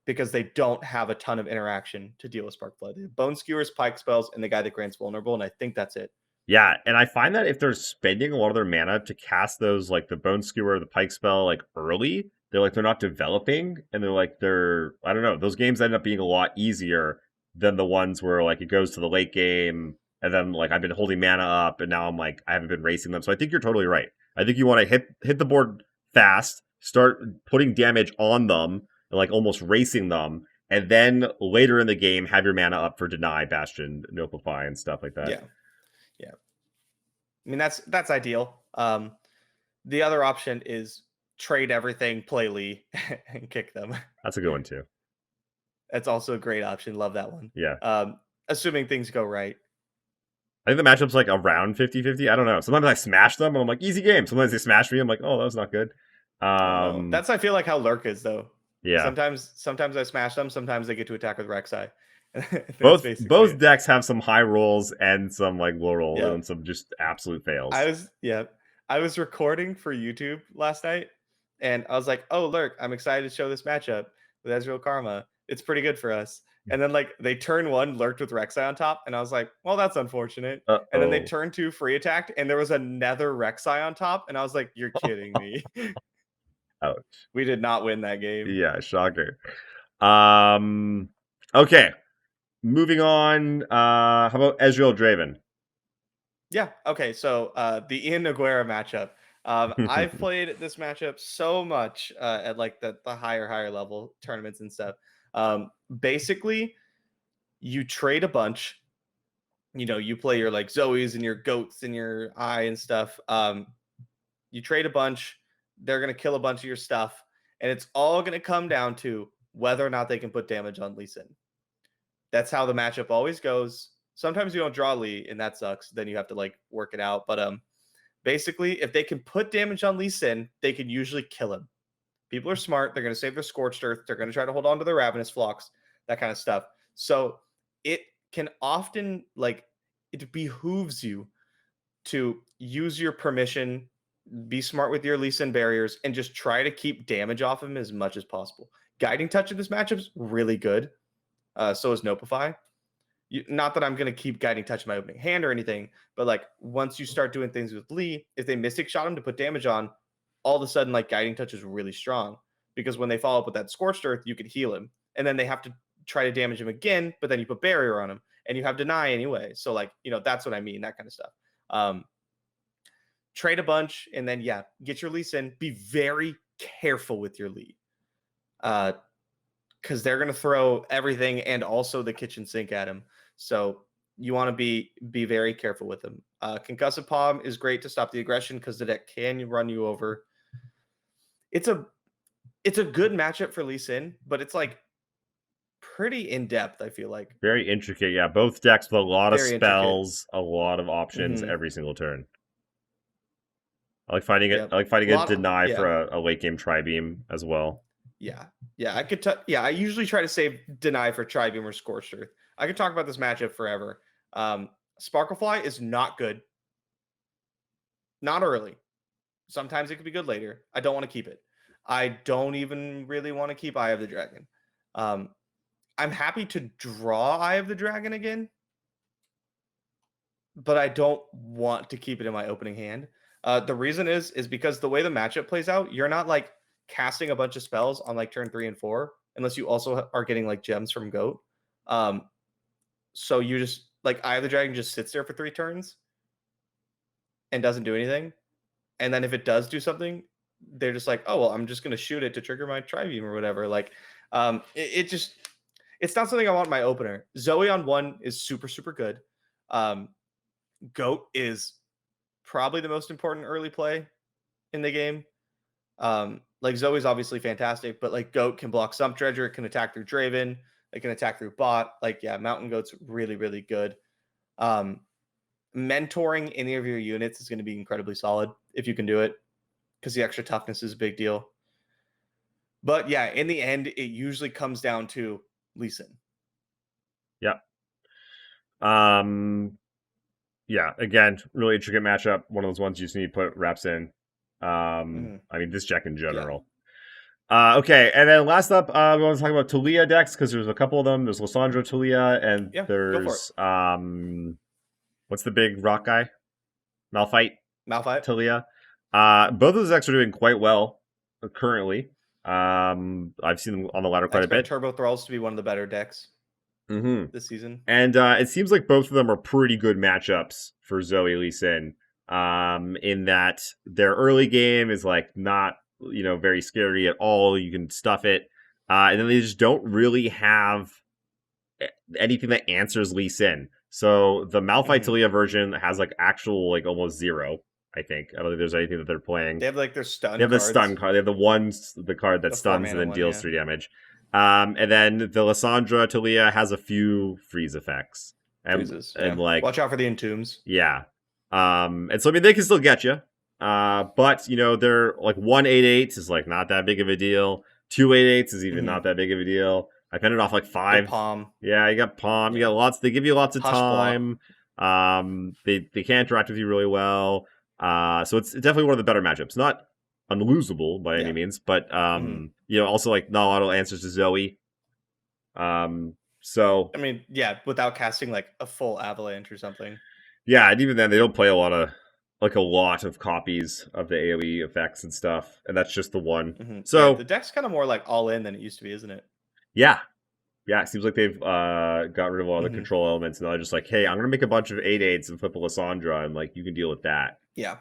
Because they don't have a ton of interaction to deal with Spark Flood. They have Bone Skewers, Pike spells, and the guy that grants vulnerable, and I think that's it. Yeah, and I find that if they're spending a lot of their mana to cast those, like the Bone Skewer, the Pike spell, like early, they're not developing, and they're I don't know. Those games end up being a lot easier than the ones where like it goes to the late game, and then like I've been holding mana up, and now I'm like I haven't been racing them. So I think you're totally right. I think you want to hit the board fast, start putting damage on them, and like almost racing them, and then later in the game have your mana up for Deny, Bastion, Notify, and stuff like that. Yeah. I mean, that's ideal. The other option is trade everything, play Lee, and kick them. That's a good one too. That's also a great option. Love that one. Yeah. Assuming things go right. I think the matchup's like around 50-50. I don't know. Sometimes I smash them and I'm like, easy game. Sometimes they smash me. I'm like, oh, that was not good. That's I feel like how Lurk is though. Yeah. Sometimes I smash them. Sometimes they get to attack with Rek'Sai. Both decks have some high rolls and some like low rolls and some just absolute fails. I was recording for YouTube last night, and I was like, "Oh, Lurk, I'm excited to show this matchup with Ezreal Karma. It's pretty good for us." And then like they turn one lurked with Rek'Sai on top, and I was like, "Well, that's unfortunate." Uh-oh. And then they turn two free attacked, and there was another Rek'Sai on top, and I was like, "You're kidding me." Ouch. We did not win that game. Yeah, shocker. Okay. Moving on. How about Ezreal Draven? Yeah. Okay. So the Ian Noguera matchup. I've played this matchup so much at like the higher level tournaments and stuff. Basically, you trade a bunch. You know, you play your like Zoes and your goats and your eye and stuff. You trade a bunch. They're gonna kill a bunch of your stuff, and it's all gonna come down to whether or not they can put damage on Lee Sin. That's how the matchup always goes. Sometimes you don't draw Lee, and that sucks. Then you have to like work it out. But basically, if they can put damage on Lee Sin, they can usually kill him. People are smart. They're going to save their Scorched Earth. They're going to try to hold on to their Ravenous Flocks, that kind of stuff. So it can often, like, it behooves you to use your permission, be smart with your Lee Sin barriers, and just try to keep damage off him as much as possible. Guiding Touch in this matchup is really good. So is Notify. Not that I'm going to keep Guiding Touch in my opening hand or anything, but like once you start doing things with Lee, if they Mystic Shot him to put damage on, all of a sudden like Guiding Touch is really strong because when they follow up with that Scorched Earth, you could heal him, and then they have to try to damage him again, but then you put Barrier on him and you have Deny anyway. So like, you know, that's what I mean, that kind of stuff. Trade a bunch and then get your Lee Sin. Be very careful with your Lee. Because they're going to throw everything and also the kitchen sink at him. So you want to be very careful with him. Concussive Palm is great to stop the aggression because the deck can run you over. It's a good matchup for Lee Sin, but it's like pretty in-depth, I feel like. Very intricate, yeah. Both decks with a lot of spells, a lot of options every single turn. I like fighting it. I like fighting a Deny for a late game Tri-Beam as well. Yeah. I usually try to save Deny for Tri-Beam or Scorched Earth. I could talk about this matchup forever. Sparklefly is not good. Not early. Sometimes it could be good later. I don't want to keep it. I don't even really want to keep Eye of the Dragon. I'm happy to draw Eye of the Dragon again, but I don't want to keep it in my opening hand. The reason is because the way the matchup plays out, you're not like casting a bunch of spells on like turn 3 and 4 unless you also are getting like gems from Goat. So you just like Eye of the Dragon just sits there for 3 turns and doesn't do anything. And then if it does do something, they're just like, oh well, I'm just gonna shoot it to trigger my Tri-Beam or whatever. Like it's not something I want in my opener. Zoe on 1 is super good. Goat is probably the most important early play in the game. Like Zoe's obviously fantastic, but like Goat can block Sump Dredger, it can attack through Draven, it can attack through bot. Like, Mountain Goat's really good. Mentoring any of your units is going to be incredibly solid if you can do it, because the extra toughness is a big deal. But in the end, it usually comes down to Lee Sin. Again, really intricate matchup. One of those ones you just need to put reps in. I mean, this deck in general. Okay, and then last up, we want to talk about Taliyah decks because there's a couple of them. There's Lissandra Taliyah, and there's what's the big rock guy? Malphite. Malphite. Talia. Both of those decks are doing quite well currently. I've seen them on the ladder I quite a expect bit. Turbo Thralls to be one of the better decks this season. And it seems like both of them are pretty good matchups for Zoe Lee Sin. In that their early game is like not, very scary at all. You can stuff it. And then they just don't really have anything that answers Lee Sin. So the Malphite Talia version has like actual like almost 0. I think. I don't think there's anything that they're playing. They have like their stun. They have the stun card. They have the card that stuns and then deals 3 damage. And then the Lysandra Talia has a few freeze effects. And like watch out for the entombs. Yeah. And so I mean they can still get you. But they're like 1/8/8 is like not that big of a deal. 2/8/8 is even not that big of a deal. I penned it off like 5. Palm. Yeah, you got Palm. You got lots. They give you lots of time. They can interact with you really well. So it's definitely one of the better matchups. Not unlosable by any means, but also like not a lot of answers to Zoe. So I mean, without casting like a full avalanche or something. Yeah, and even then they don't play a lot of copies of the AoE effects and stuff, and that's just the one. So the deck's kind of more like all in than it used to be, isn't it? Yeah. Yeah, it seems like they've got rid of all the control elements, and they're just like, hey, I'm going to make a bunch of 8/8s and flip a Lysandra, and like you can deal with that. Yeah.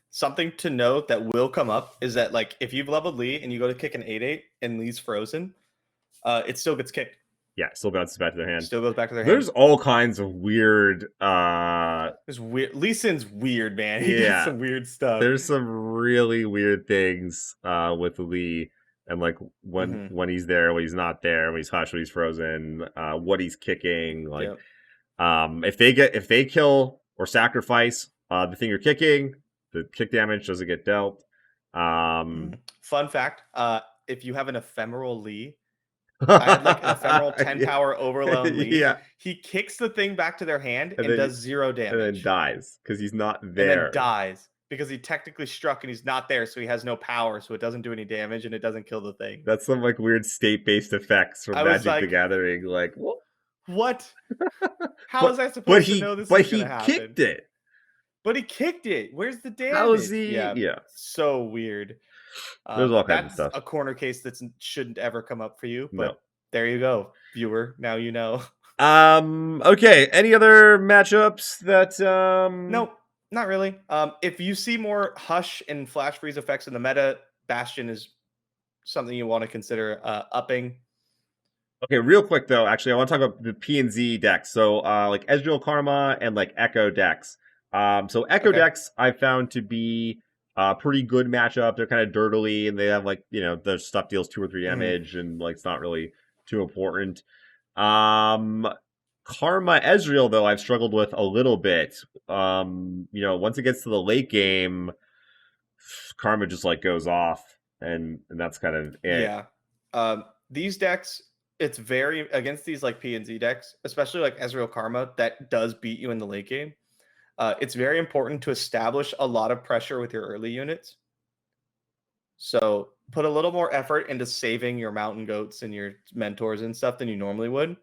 Something to note that will come up is that like if you've leveled Lee and you go to kick an 8/8 and Lee's frozen, it still gets kicked. Yeah, it still bounces back to their hand. Still goes back to their hand. There's all kinds of weird There's weird. Lee Sin's weird, man. He does some weird stuff. There's some really weird things with Lee. And like when he's there, when he's not there, when he's hushed, when he's frozen, what he's kicking, like if they kill or sacrifice the thing you're kicking, the kick damage doesn't get dealt. Fun fact: if you have an ephemeral Lee, I had like an ephemeral 10 power overload Lee. Yeah, he kicks the thing back to their hand and does 0 damage, and then dies because he's not there. And then dies. Because he technically struck and he's not there, so he has no power, so it doesn't do any damage and it doesn't kill the thing. That's some like weird state-based effects from Magic the Gathering. Like what? How is I supposed to know this? But he kicked it. But he kicked it. Where's the damage? How is he? Yeah. So weird. There's all kinds of stuff. A corner case that shouldn't ever come up for you. But there you go, viewer. Now you know. Okay. Any other matchups that? Nope. Not really. If you see more Hush and Flash Freeze effects in the meta, Bastion is something you want to consider upping. Okay, real quick though, actually, I want to talk about the P and Z decks. So, like Ezreal Karma and like Echo decks. So Echo decks I found to be a pretty good matchup. They're kind of dirtily, and they have like their stuff deals 2 or 3 damage, and like it's not really too important. Karma Ezreal though I've struggled with a little bit. Once it gets to the late game, Karma just like goes off, and that's kind of it. Yeah. These decks, it's very against these like P and Z decks, especially like Ezreal Karma that does beat you in the late game. It's very important to establish a lot of pressure with your early units. So put a little more effort into saving your mountain goats and your mentors and stuff than you normally would.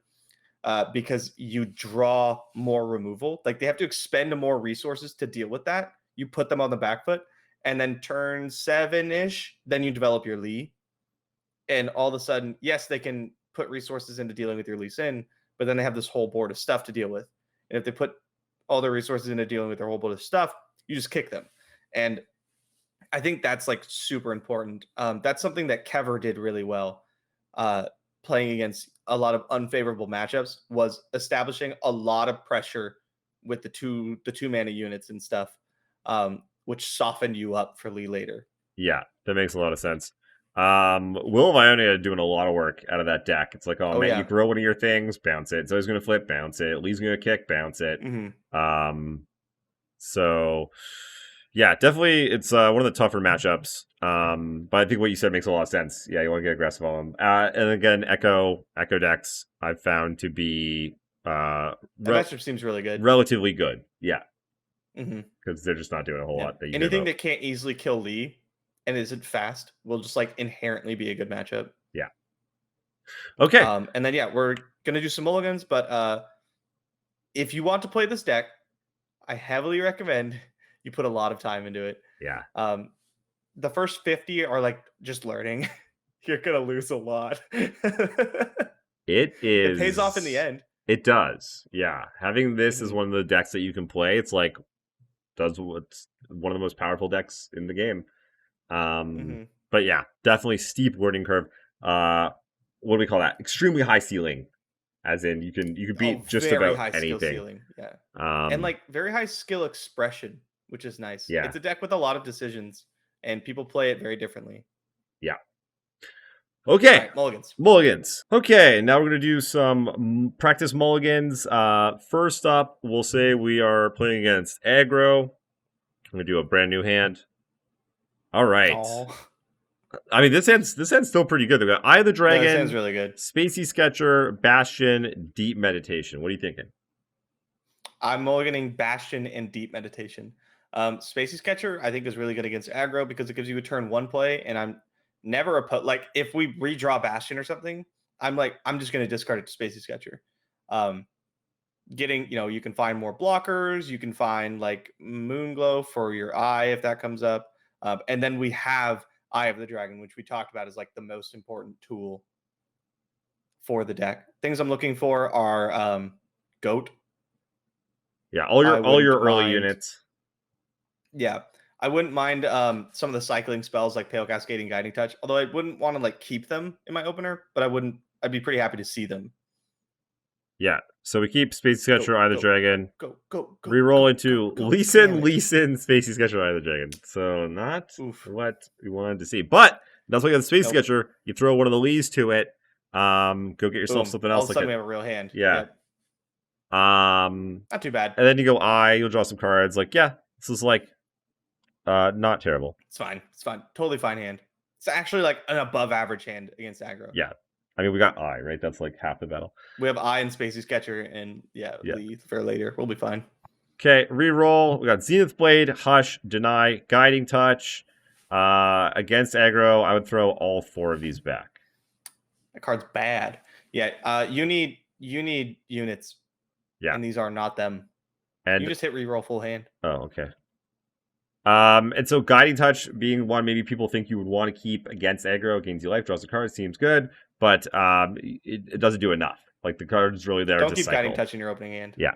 Because you draw more removal. Like they have to expend more resources to deal with that. You put them on the back foot, and then turn 7-ish, then you develop your Lee. And all of a sudden, yes, they can put resources into dealing with your Lee Sin, but then they have this whole board of stuff to deal with. And if they put all their resources into dealing with their whole board of stuff, you just kick them. And I think that's like super important. That's something that Kever did really well. Playing against a lot of unfavorable matchups was establishing a lot of pressure with the two mana units and stuff, which softened you up for Lee later. Yeah, that makes a lot of sense. Will of Ionia doing a lot of work out of that deck. It's like, you throw one of your things, bounce it. Zoe's gonna flip, bounce it. Lee's gonna kick, bounce it. So yeah, definitely it's one of the tougher matchups. But I think what you said makes a lot of sense. Yeah, you want to get aggressive on them. And again, Echo decks I've found to be that matchup seems really good. Relatively good. Yeah. Because they're just not doing a whole lot. Anything that can't easily kill Lee and isn't fast will just like inherently be a good matchup. Yeah. Okay. And then we're gonna do some mulligans, but if you want to play this deck, I heavily recommend you put a lot of time into it. Yeah. The first 50 are like just learning. You're gonna lose a lot. It is. It pays off in the end. It does. Yeah. Having this as Mhm. one of the decks that you can play, it's like what's one of the most powerful decks in the game. But yeah, definitely steep learning curve. What do we call that? Extremely high ceiling. As in you can beat just very about high skill anything. ceiling. Yeah. And like very high skill expression, which is nice. Yeah. It's a deck with a lot of decisions, and people play it very differently. Yeah. Okay. All right, mulligans. Mulligans. Okay, now we're going to do some practice mulligans. First up, we'll say we are playing against aggro. I'm going to do a brand new hand. All right. Aww. I mean, this hand's still pretty good. They've got Eye of the Dragon. This hand's really good. Spacey Sketcher, Bastion, Deep Meditation. What are you thinking? I'm mulliganing Bastion and Deep Meditation. Spacey Sketcher, I think, is really good against aggro because it gives you a turn 1 play, and I'm never like if we redraw Bastion or something, I'm just going to discard it to Spacey Sketcher. Getting, you can find more blockers, you can find like Moonglow for your eye if that comes up, and then we have Eye of the Dragon, which we talked about is like the most important tool for the deck. Things I'm looking for are Goat. Yeah, all your early units. Yeah, I wouldn't mind some of the cycling spells like Pale Cascading, Guiding Touch. Although I wouldn't want to like keep them in my opener, but I'd be pretty happy to see them. Yeah, so we keep Spacey Sketcher, Eye of the Dragon. Go. Reroll into Lee Sin, Spacey Sketcher, Eye of the Dragon. So not what we wanted to see. But that's why you got the Spacey Sketcher. You throw one of the Lees to it. Go get yourself something else. All of a sudden we have a real hand. Yeah. Yep. Not too bad. And then you go Eye, you'll draw some cards. Like, yeah, this is like not terrible. It's fine. Totally fine hand. It's actually like an above average hand against aggro. Yeah. I mean, we got Eye, right? That's like half the battle. We have Eye and Spacey Sketcher, and Lee for later. We'll be fine. Okay, reroll. We got Zenith Blade, Hush, Deny, Guiding Touch. Against aggro, I would throw all 4 of these back. That card's bad. Yeah, you need units. Yeah. And these are not them. And you just hit reroll full hand. Oh, okay. And so Guiding Touch being one maybe people think you would want to keep against aggro, gains you life, draws a card, seems good, but it doesn't do enough. Like the card is really there Don't to keep cycle. Guiding Touch in your opening hand. Yeah.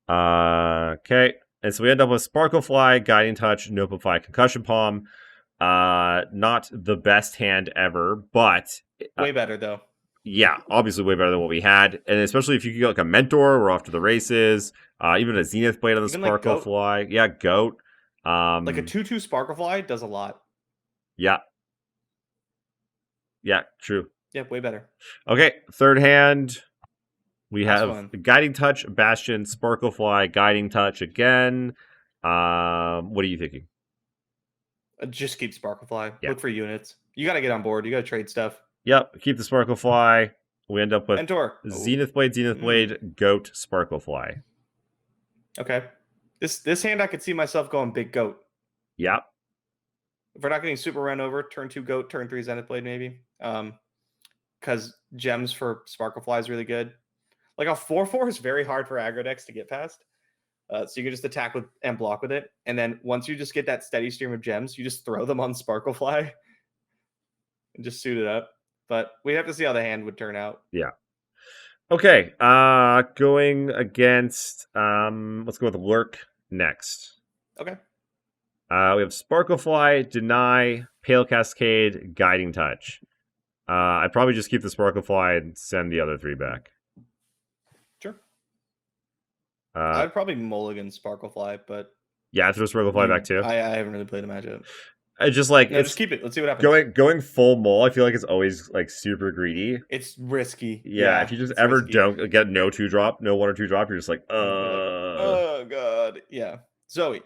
Okay. And so we end up with Sparklefly, Guiding Touch, Nopify, Concussion Palm. Not the best hand ever, but way better though. Yeah, obviously way better than what we had. And especially if you could get like a Mentor, we're off to the races. Even a Zenith Blade on the Sparklefly. Yeah, Goat. Like a 2/2 Sparklefly does a lot. Yeah. Yeah, true. Yeah, way better. Okay, third hand. We have Guiding Touch, Bastion, Sparklefly, Guiding Touch again. What are you thinking? Just keep Sparklefly. Yeah. Look for units. You got to get on board. You got to trade stuff. Yep, keep the Sparklefly. We end up with Mentor. Zenith Blade, Goat, Sparklefly. Okay. This hand I could see myself going big Goat. Yeah. If we're not getting super run over, turn 2 Goat, turn 3 Zenith Blade maybe. Because gems for Sparklefly is really good. Like a 4/4 is very hard for aggro decks to get past. So you can just attack with and block with it. And then once you just get that steady stream of gems, you just throw them on Sparklefly and just suit it up. But we have to see how the hand would turn out. Yeah. Okay. Going against let's go with Lurk next. Okay. We have Sparklefly, Deny, Pale Cascade, Guiding Touch. I'd probably just keep the Sparklefly and send the other 3 back. Sure. I'd probably mulligan Sparklefly, but yeah, I throw Sparklefly back too. I haven't really played a matchup. I just like just keep it. Let's see what happens. Going full mull, I feel like it's always like super greedy. It's risky. Yeah, if you just ever risky. Don't get no 2-drop, no 1 or 2-drop, you're just like, oh god, yeah. Zoe.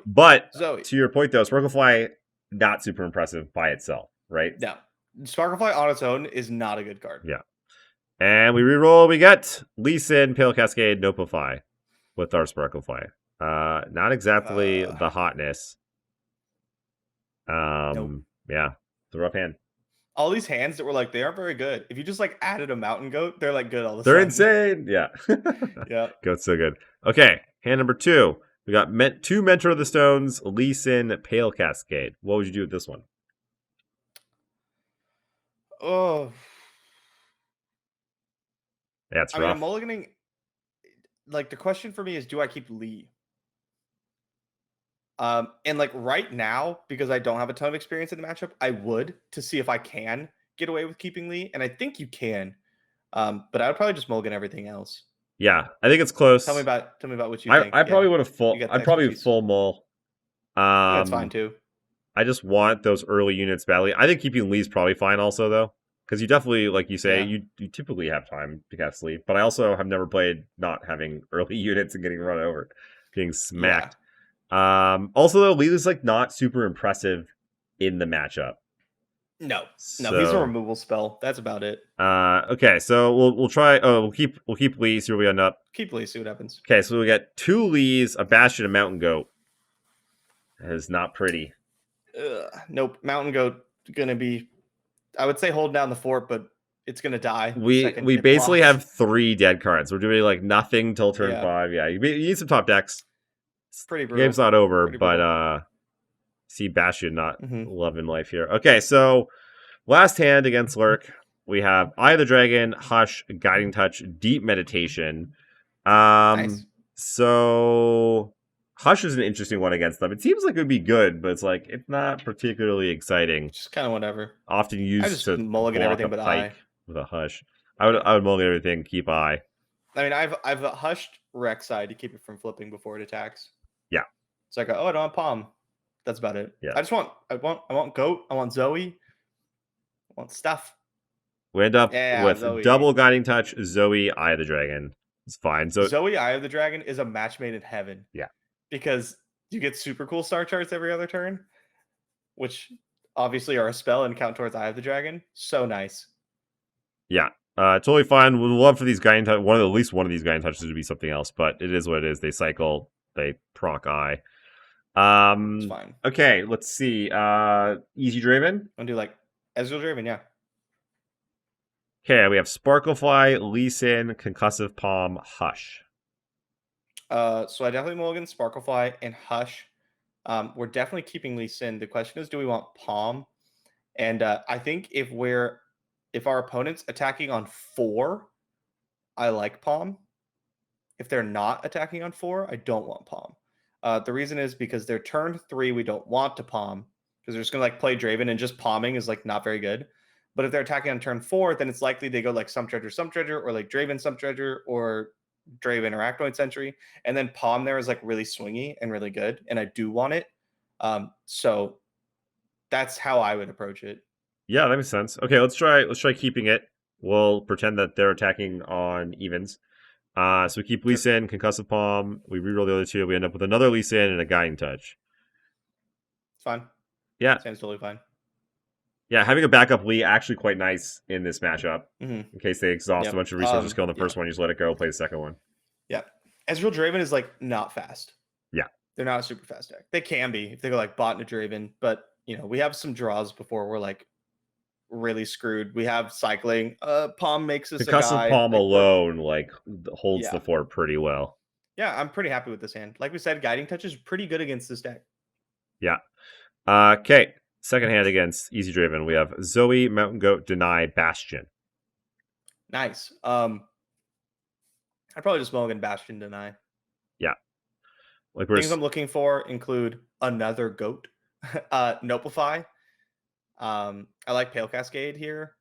But to your point though, Sparklefly not super impressive by itself, right? No, Sparklefly on its own is not a good card. Yeah, and we reroll. We get Lee Sin, Pale Cascade, Nopify with our Sparklefly. Not exactly the hotness. Nope. Yeah, it's a rough hand. All these hands that were like they aren't very good. If you just like added a Mountain Goat, they're like good all the time. They're insane. Yeah. Yeah. Goat's so good. Okay, hand number 2. We got two Mentor of the Stones, Lee Sin, Pale Cascade. What would you do with this one? Oh, That's I mean, rough. I'm mulliganing. Like, the question for me is, do I keep Lee? And like right now, because I don't have a ton of experience in the matchup, I would to see if I can get away with keeping Lee, and I think you can. But I would probably just mulligan everything else. Yeah, I think it's close. Tell me about what you think. I probably would have full. I'd probably full mull. That's fine too. I just want those early units badly. I think keeping Lee's probably fine also though, because you definitely, like you say, you typically have time to cast Lee. But I also have never played not having early units and getting run over, getting smacked. Also though, Lee is like not super impressive in the matchup. No, he's a removal spell. That's about it. Okay, so we'll try. Oh, we'll keep Lee. See what we end up. Keep Lee. See what happens. Okay, so we got 2 Lees, a Bastion, a Mountain Goat. That is not pretty. Nope, Mountain Goat gonna be. I would say hold down the fort, but it's gonna die. We basically have 3 dead cards. We're doing like nothing till turn 5. Yeah, you need some top decks. It's pretty brutal. Game's not over, but see Bastion not loving life here. Okay, so last hand against Lurk, we have Eye of the Dragon, Hush, Guiding Touch, Deep Meditation. Nice. So Hush is an interesting one against them. It seems like it would be good, but it's like it's not particularly exciting. Just kind of whatever. Often used to mulligan everything but Eye with a Hush. I would mulligan everything, keep Eye. I mean, I've hushed Rek'Sai to keep it from flipping before it attacks. Yeah. It's like, oh, I don't want Palm. That's about it. Yeah. I want Goat. I want Zoe. I want stuff. We end up with Zoe. Double Guiding Touch, Zoe, Eye of the Dragon. It's fine. So Zoe, Eye of the Dragon is a match made in heaven. Yeah. Because you get super cool star charts every other turn, which obviously are a spell and count towards Eye of the Dragon. So nice. Yeah. Totally fine. We'd love for these Guiding Touch, at least one of these Guiding Touches to be something else, but it is what it is. They cycle, they proc Eye. It's fine. Okay, let's see. Easy Draven. I'll do like Ezreal Draven, yeah. Okay, we have Sparklefly, Lee Sin, Concussive Palm, Hush. So I definitely mulligan Sparklefly and Hush. We're definitely keeping Lee Sin. The question is, do we want Palm? And I think if our opponent's attacking on 4, I like Palm. If they're not attacking on 4, I don't want Palm. The reason is because their turn 3, we don't want to Palm because they're just gonna like play Draven, and just palming is like not very good. But if they're attacking on turn 4, then it's likely they go like some treasure, or like Draven some treasure, or Draven or Arachnoid Sentry, and then Palm there is like really swingy and really good, and I do want it. So that's how I would approach it. Yeah, that makes sense. Okay, let's try keeping it. We'll pretend that they're attacking on evens. So we keep Lee Sin, Concussive Palm. We reroll the other 2. We end up with another Lee Sin and a Guiding Touch. It's fine. Yeah, sounds totally fine. Yeah, having a backup Lee actually quite nice in this matchup. In case they exhaust a bunch of resources killing the first one, you just let it go, play the second one. Yeah. Ezreal Draven is like not fast. Yeah. They're not a super fast deck. They can be if they go like bot into Draven, but we have some draws before we're like really screwed. We have cycling. Palm makes us Concussive Palm alone holds the fort pretty well. Yeah, I'm pretty happy with this hand. Like we said, Guiding Touch is pretty good against this deck. Yeah. Okay. Second hand against Easy Draven, we have Zoe, Mountain Goat, Deny, Bastion. Nice. I'd probably just mulligan Bastion, Deny. Yeah. Things I'm looking for include another goat, Nopeify. I like Pale Cascade here.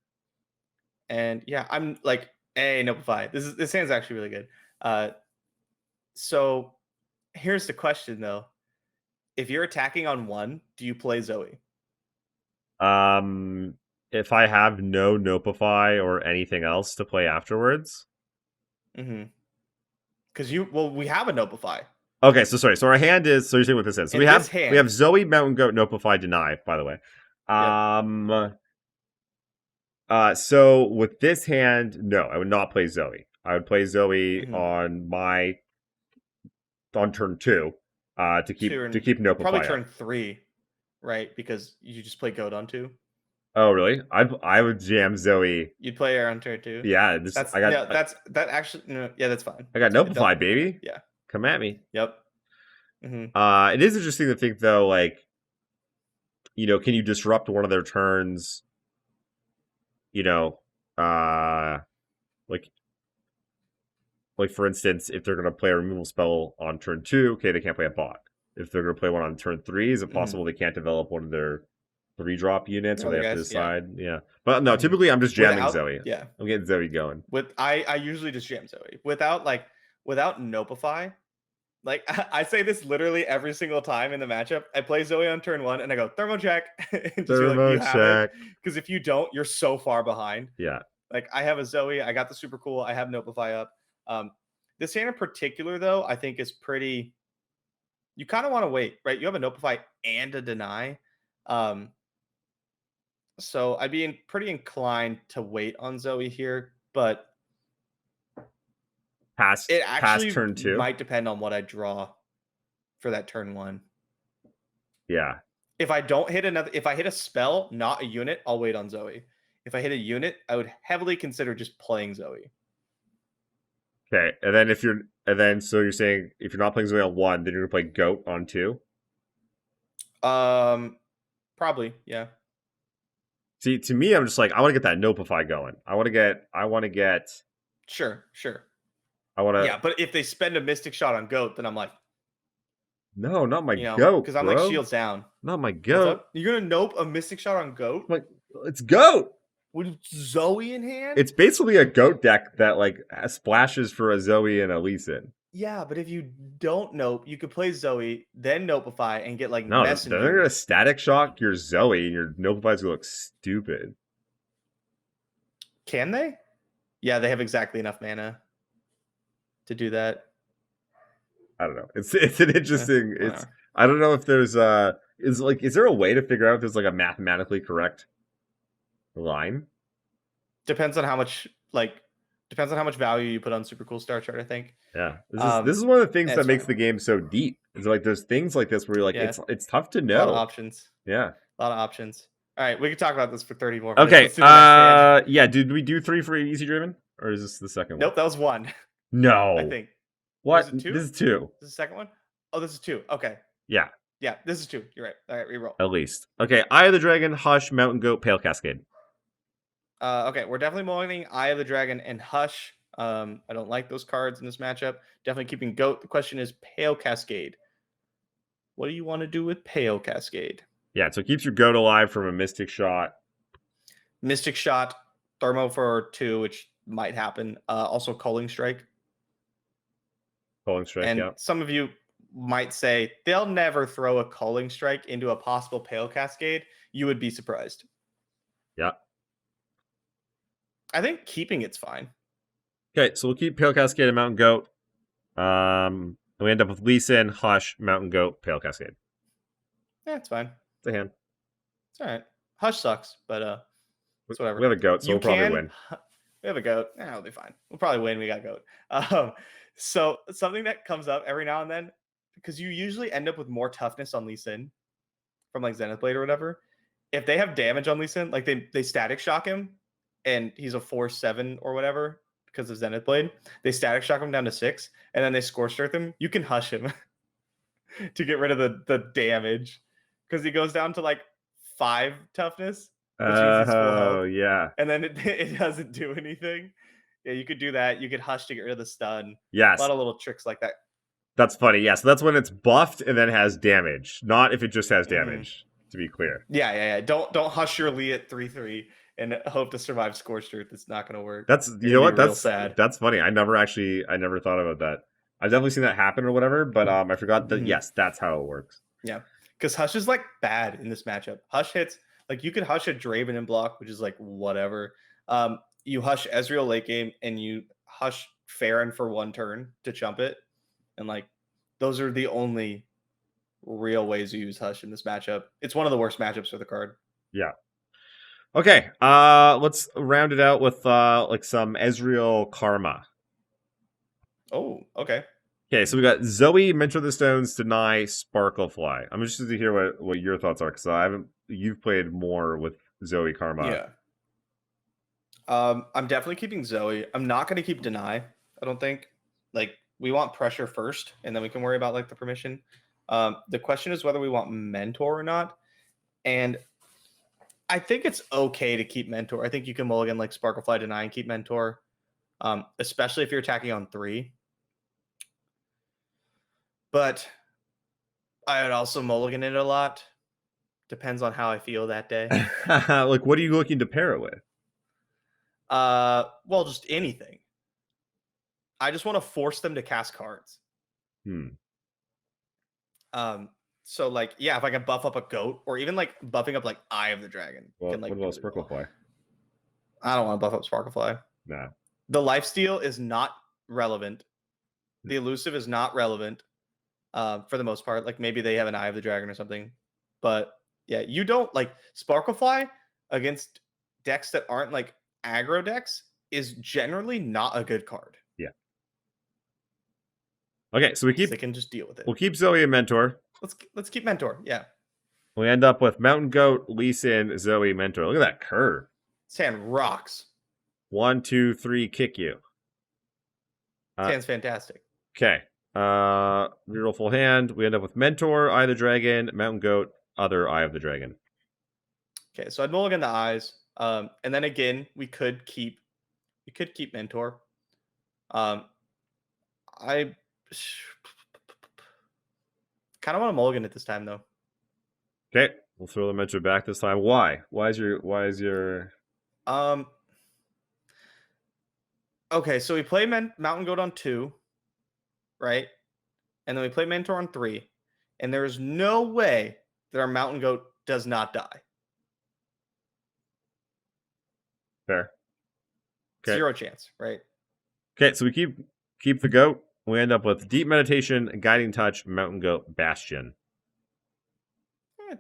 And yeah, I'm like, hey, Nopeify. This hand's actually really good. So here's the question though. If you're attacking on 1, do you play Zoe? If I have no Nopeify or anything else to play afterwards. Because we have a Nopeify. Okay, so sorry. So our hand is, so you're saying what this is. So we have Zoe, Mountain Goat, Nopeify, Deny, by the way. So with this hand, no, I would not play Zoe. I would play Zoe on turn 2, to keep Nopeify. Probably turn 3. Right, because you just play Goat on 2. Oh, really? I would jam Zoe. You'd play her on turn 2. Yeah, that's fine. That's fine. I got Nopeify, baby. Yeah, come at me. Yep. It is interesting to think though, like, can you disrupt one of their turns? Like for instance, if they're gonna play a removal spell on turn 2, okay, they can't play a bot. If they're gonna play one on turn 3, is it possible they can't develop one of their 3-drop units, or they have to decide? Yeah. But no, typically I'm just jamming Zoe. Yeah. I'm getting Zoe going. I usually just jam Zoe without Nopify. Like I say this literally every single time in the matchup. I play Zoe on turn 1 and I go thermo check. Thermo check. Because if you don't, you're so far behind. Yeah. Like I have a Zoe, I got the super cool, I have Nopify up. This hand in particular, though, I think is pretty. You kind of want to wait, right? You have a Nopify and a deny. So I'd be pretty inclined to wait on Zoe here, but it actually past turn 2 might depend on what I draw for that turn 1. Yeah. If I hit a spell, not a unit, I'll wait on Zoe. If I hit a unit, I would heavily consider just playing Zoe. Okay, so you're saying if you're not playing Zoe on 1, then you're gonna play Goat on 2? Probably, yeah. See, to me, I'm just like, I want to get that Nopify going. I want to get. Sure. I want to. Yeah, but if they spend a Mystic Shot on Goat, then I'm like, no, not my Goat, because I'm like shields down. Not my Goat. You're gonna nope a Mystic Shot on Goat? Like, it's Goat. With Zoe in hand? It's basically a Goat deck that like splashes for a Zoe and a Lee Sin. Yeah, but if you don't nope, you could play Zoe, then Nopify, and get like Messenger. They're gonna Static Shock your Zoe, and your Nopify's gonna look stupid. Can they? Yeah, they have exactly enough mana to do that. I don't know. It's an interesting. I don't know if there's is there a way to figure out if there's like a mathematically correct line? Depends on how much value you put on Super Cool Star Chart, I think. Yeah. This is one of the things that makes the game so deep. It's like there's things like this where you're like, it's tough to know. A lot of options. Yeah. A lot of options. All right, we can talk about this for 30 more minutes. Okay. Yeah, did we do 3 for Easy Driven? Or is this the second one? Nope, that was 1. No. I think. What? This is 2. This is the second one? Oh, this is 2. Okay. Yeah. Yeah, this is 2. You're right. All right, reroll. At least. Okay, Eye of the Dragon, Hush, Mountain Goat, Pale Cascade. Okay, we're definitely mulliganing Eye of the Dragon and Hush. I don't like those cards in this matchup. Definitely keeping Goat. The question is Pale Cascade. What do you want to do with Pale Cascade? Yeah, so it keeps your Goat alive from a Mystic Shot. Mystic Shot, Thermo for 2, which might happen. Also Culling Strike. Culling Strike, and some of you might say they'll never throw a Culling Strike into a possible Pale Cascade. You would be surprised. Yeah. I think keeping it's fine. Okay, so we'll keep Pale Cascade and Mountain Goat. And we end up with Lee Sin, Hush, Mountain Goat, Pale Cascade. Yeah, it's fine. It's a hand. It's all right. Hush sucks, but it's whatever. We have a Goat, so we'll probably win. We have a Goat. Yeah, we'll be fine. We'll probably win. We got Goat. So something that comes up every now and then, because you usually end up with more toughness on Lee Sin from like Zenith Blade or whatever. If they have damage on Lee Sin, like they Static Shock him, and he's a 4/7 or whatever because of Zenith Blade, they Static Shock him down to 6, and then they Scorched Earth him. You can Hush him to get rid of the damage because he goes down to like 5 toughness. Oh, yeah. And then it doesn't do anything. Yeah, you could do that. You could Hush to get rid of the stun. Yes. A lot of little tricks like that. That's funny. Yeah, so that's when it's buffed and then has damage, not if it just has damage, to be clear. Yeah. Don't Hush your Lee at 3/3 and hope to survive Scorched Earth. It's not going to work. That's sad. That's funny. I never thought about that. I've definitely seen that happen or whatever, but I forgot that yes, that's how it works. Yeah. Because Hush is like bad in this matchup. Hush hits like you could Hush a Draven in block, which is like whatever. You Hush Ezreal late game and you Hush Farron for 1 turn to chump it. And like those are the only real ways you use Hush in this matchup. It's one of the worst matchups for the card. Yeah. Okay. Let's round it out with like some Ezreal Karma. Oh, okay. Okay, so we got Zoe, Mentor of the Stones, Deny, Sparklefly. I'm interested to hear what your thoughts are, because you've played more with Zoe Karma. Yeah. I'm definitely keeping Zoe. I'm not going to keep Deny, I don't think. Like, we want pressure first, and then we can worry about, like, the permission. The question is whether we want Mentor or not. And I think it's okay to keep Mentor. I think you can mulligan like Sparklefly Deny and keep Mentor, especially if you're attacking on 3. But I would also mulligan it a lot. Depends on how I feel that day. Like, what are you looking to pair it with? Well, just anything. I just want to force them to cast cards. So like, yeah, if I can buff up a goat or even like buffing up like Eye of the Dragon. Well, can, like, what about Sparklefly? I don't want to buff up Sparklefly. Nah. The lifesteal is not relevant. The elusive is not relevant for the most part. Like maybe they have an Eye of the Dragon or something. But yeah, you don't like Sparklefly against decks that aren't like aggro decks is generally not a good card. Yeah. Okay, so they can just deal with it. We'll keep Zoe and Mentor. Let's keep Mentor. Yeah. We end up with Mountain Goat, Lee Sin, Zoe, Mentor. Look at that curve. This hand rocks. 1, 2, 3, kick you. This hand's fantastic. Okay. Reroll full hand. We end up with Mentor, Eye of the Dragon, Mountain Goat, other Eye of the Dragon. Okay, so I'd mulligan the eyes. And then again, we could keep Mentor. I kind of want to mulligan it this time though. Okay, we'll throw the Mentor back this time. Why? Why is your Okay, so we play Mountain Goat on 2, right? And then we play Mentor on 3. And there is no way that our Mountain Goat does not die. Fair. Okay. 0 chance, right? Okay, so we keep the goat. We end up with Deep Meditation, Guiding Touch, Mountain Goat, Bastion.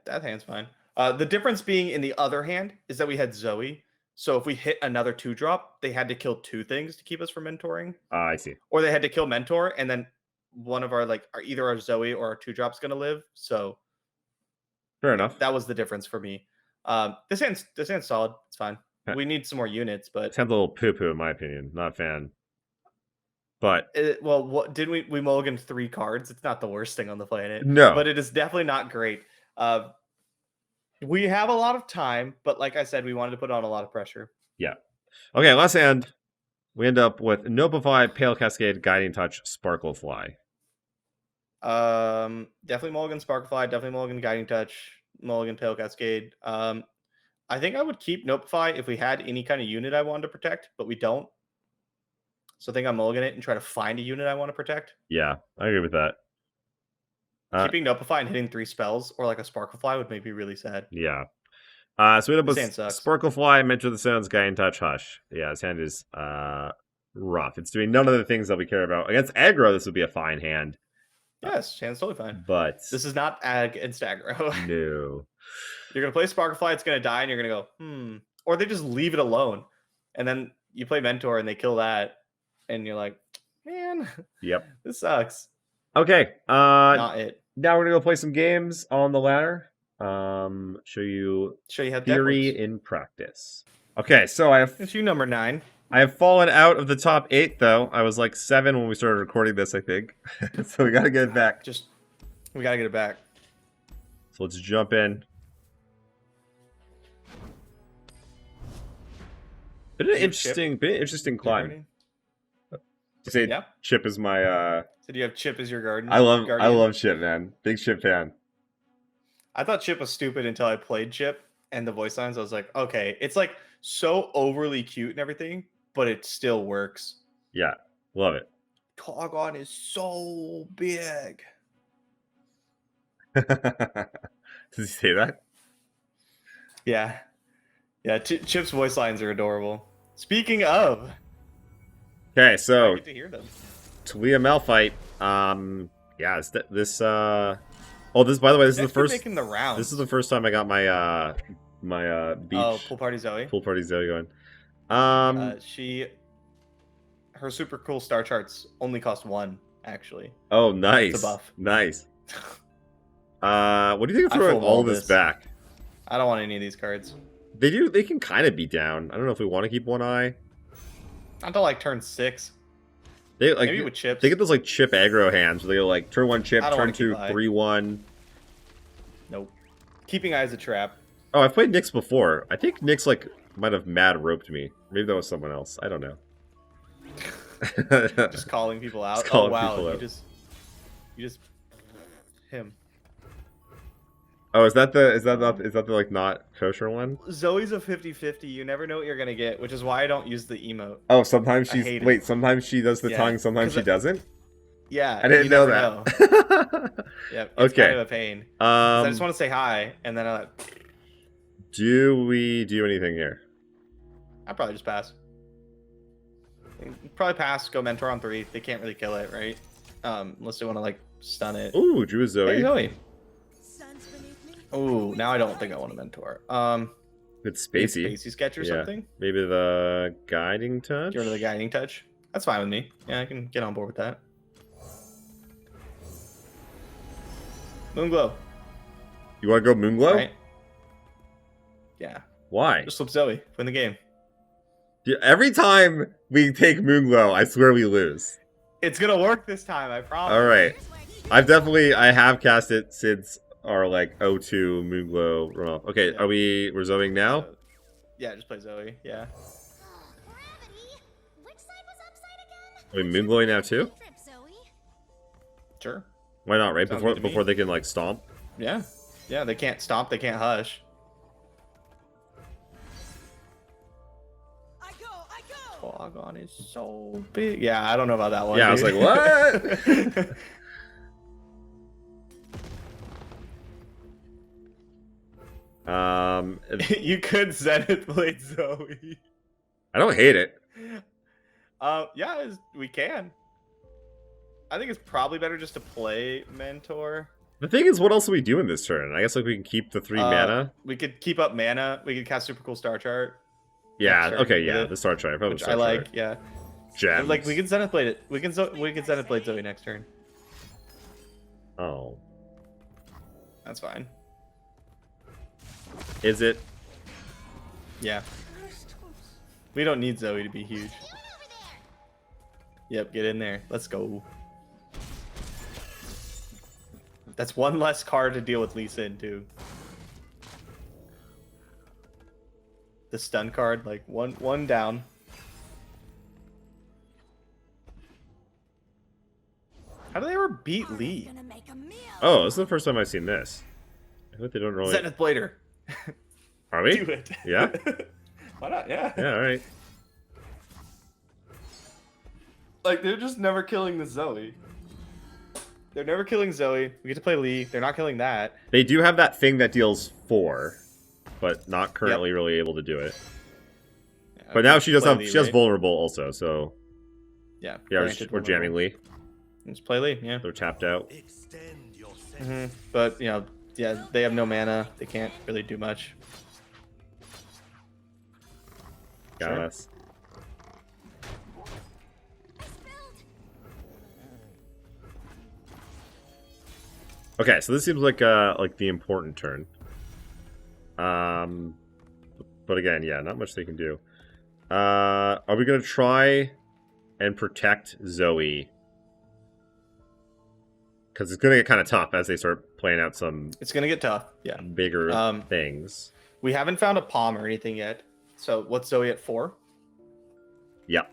That hand's fine. The difference being in the other hand is that we had Zoe. So if we hit another 2-drop, they had to kill 2 things to keep us from mentoring. I see. Or they had to kill Mentor, and then one of our either our Zoe or our 2-drop's gonna live. So fair enough. That was the difference for me. This hand's solid. It's fine. We need some more units, but it's had a little poo-poo in my opinion. Not a fan. But what did we mulliganed 3 cards? It's not the worst thing on the planet. No, but it is definitely not great. We have a lot of time, but like I said, we wanted to put on a lot of pressure. Yeah. Okay, last hand. We end up with Notify, Pale Cascade, Guiding Touch, Sparklefly. Definitely mulligan Sparklefly, definitely mulligan Guiding Touch, mulligan Pale Cascade. I think I would keep Notify if we had any kind of unit I wanted to protect, but we don't. So I think I'm mulligan it and try to find a unit I want to protect. Yeah, I agree with that. Keeping Notify and hitting 3 spells or like a Sparklefly would make me really sad. Yeah. So we end up with Sparklefly, Mentor the Stones, Guiding Touch, Hush. Yeah, his hand is rough. It's doing none of the things that we care about. Against aggro, this would be a fine hand. Yes, hand's totally fine. But this is not against aggro. No. You're going to play Sparklefly, it's going to die, and you're going to go, Or they just leave it alone. And then you play Mentor, and they kill that. And you're like, man, yep, this sucks. Okay. Not it. Now we're going to go play some games on the ladder. Show you how theory in practice. Okay, so it's you number 9. I have fallen out of the top 8, though. I was like 7 when we started recording this, I think. So we got to get it back. We got to get it back. So let's jump in. Been an interesting climb. You say Chip is my So do you have Chip as your guardian? I love Chip, man. Big Chip fan. I thought Chip was stupid until I played Chip and the voice lines. I was like, okay, it's like so overly cute and everything, but it still works. Yeah, love it. Togon is so big. Does he say that? Yeah. Yeah, Chip's voice lines are adorable. Speaking of... Okay, so... I get to hear them. Talia Malphite. Yeah, this Oh, this, by the way, this is the first... making the rounds. This is the first time I got my, beach... Oh, Pool Party Zoe? Pool Party Zoe going. Her super cool star charts only cost 1, actually. Oh, nice. It's a buff. Nice. What do you think of throwing all this back? I don't want any of these cards. They can kind of be down. I don't know if we want to keep one eye. Until like turn 6. They like Maybe with chips. They get those like chip aggro hands where they like turn 1 chip, I don't turn wanna 2, keep eye. 3-1. Nope. Keeping eye is a trap. Oh, I've played Nyx before. I think Nyx like might have mad roped me. Maybe that was someone else. I don't know. Just calling people out. Just calling Oh wow, people you out. just him. Oh, is that the like not kosher one? Zoe's a 50-50. You never know what you're gonna get, which is why I don't use the emote. Oh, sometimes I hate it. sometimes she does the Yeah, tongue, sometimes 'cause she doesn't. Yeah, I didn't you know never that. Yeah, it's Okay. kind of a pain. 'Cause I just Um, want to say hi, and then I'll do we do anything here? probably just pass. Probably pass. Go mentor on 3. They can't really kill it, right? Unless they want to like stun it. Ooh, Drew Zoe. Hey Zoe. Ooh, now I don't think I want to mentor. It's Maybe spacey. Spacey sketch or Yeah. something. Maybe the guiding touch. Get rid of the guiding touch. That's fine with me. Yeah, I can get on board with that. Moonglow. You want to go Moonglow? Right? Yeah. Why? Just flip Zoe. Win the game. Yeah, every time we take Moonglow, I swear we lose. It's gonna work this time, I promise. All right. I have cast it since our like 0-2 Moonglow runoff. Okay, Yeah. we're Zoeing now? Yeah, just play Zoe. Yeah. Are we Moonglowing now too? Sure. Why not, right? Sounds good to me. Before they can like stomp? Yeah. Yeah, they can't stomp, they can't hush. Polygon is so big. Yeah, I don't know about that one. Yeah, I was dude. like, what? You could Zenith Blade Zoe. I don't hate it. Yeah, we can. I think it's probably better just to play Mentor. The thing is, what else do we do in this turn? I guess like we can keep the 3 mana. We could keep up mana. We could cast Super Cool Star Chart. Yeah, Sure, okay, yeah. yeah, the Star Chart. Probably Which Star I like, Chart. yeah. Gems. Like we can Zenith Blade it. We can Zenith Blade Zoe next turn. Oh. That's fine. Is it? Yeah. We don't need Zoe to be huge. Yep, get in there. Let's go. That's one less card to deal with Lee Sin too. The stun card, like one down. How do they ever beat Lee? Oh, this is the first time I've seen this. I hope they don't really. Zenith Blader. Are we? Do it. Yeah? Why not? Yeah. Yeah, alright. Like they're just never killing the Zoe. They're never killing Zoe. We get to play Lee. They're not killing that. They do have that thing that deals 4, but not currently really able to do it. Yeah, But now she does play have Lee, she has right? vulnerable also, so Yeah. yeah, granted we're jamming vulnerable. Lee. Let's play Lee. Yeah. They're tapped out. But you know, yeah, they have no mana. They can't really do much. Got Sure. us. Okay, so this seems like the important turn. But again, yeah, not much they can do. Are we gonna try and protect Zoe? Because it's gonna get kind of tough as they start playing out some It's gonna get tough. Yeah. bigger things. We haven't found a palm or anything yet. So what's Zoe at 4? Yep.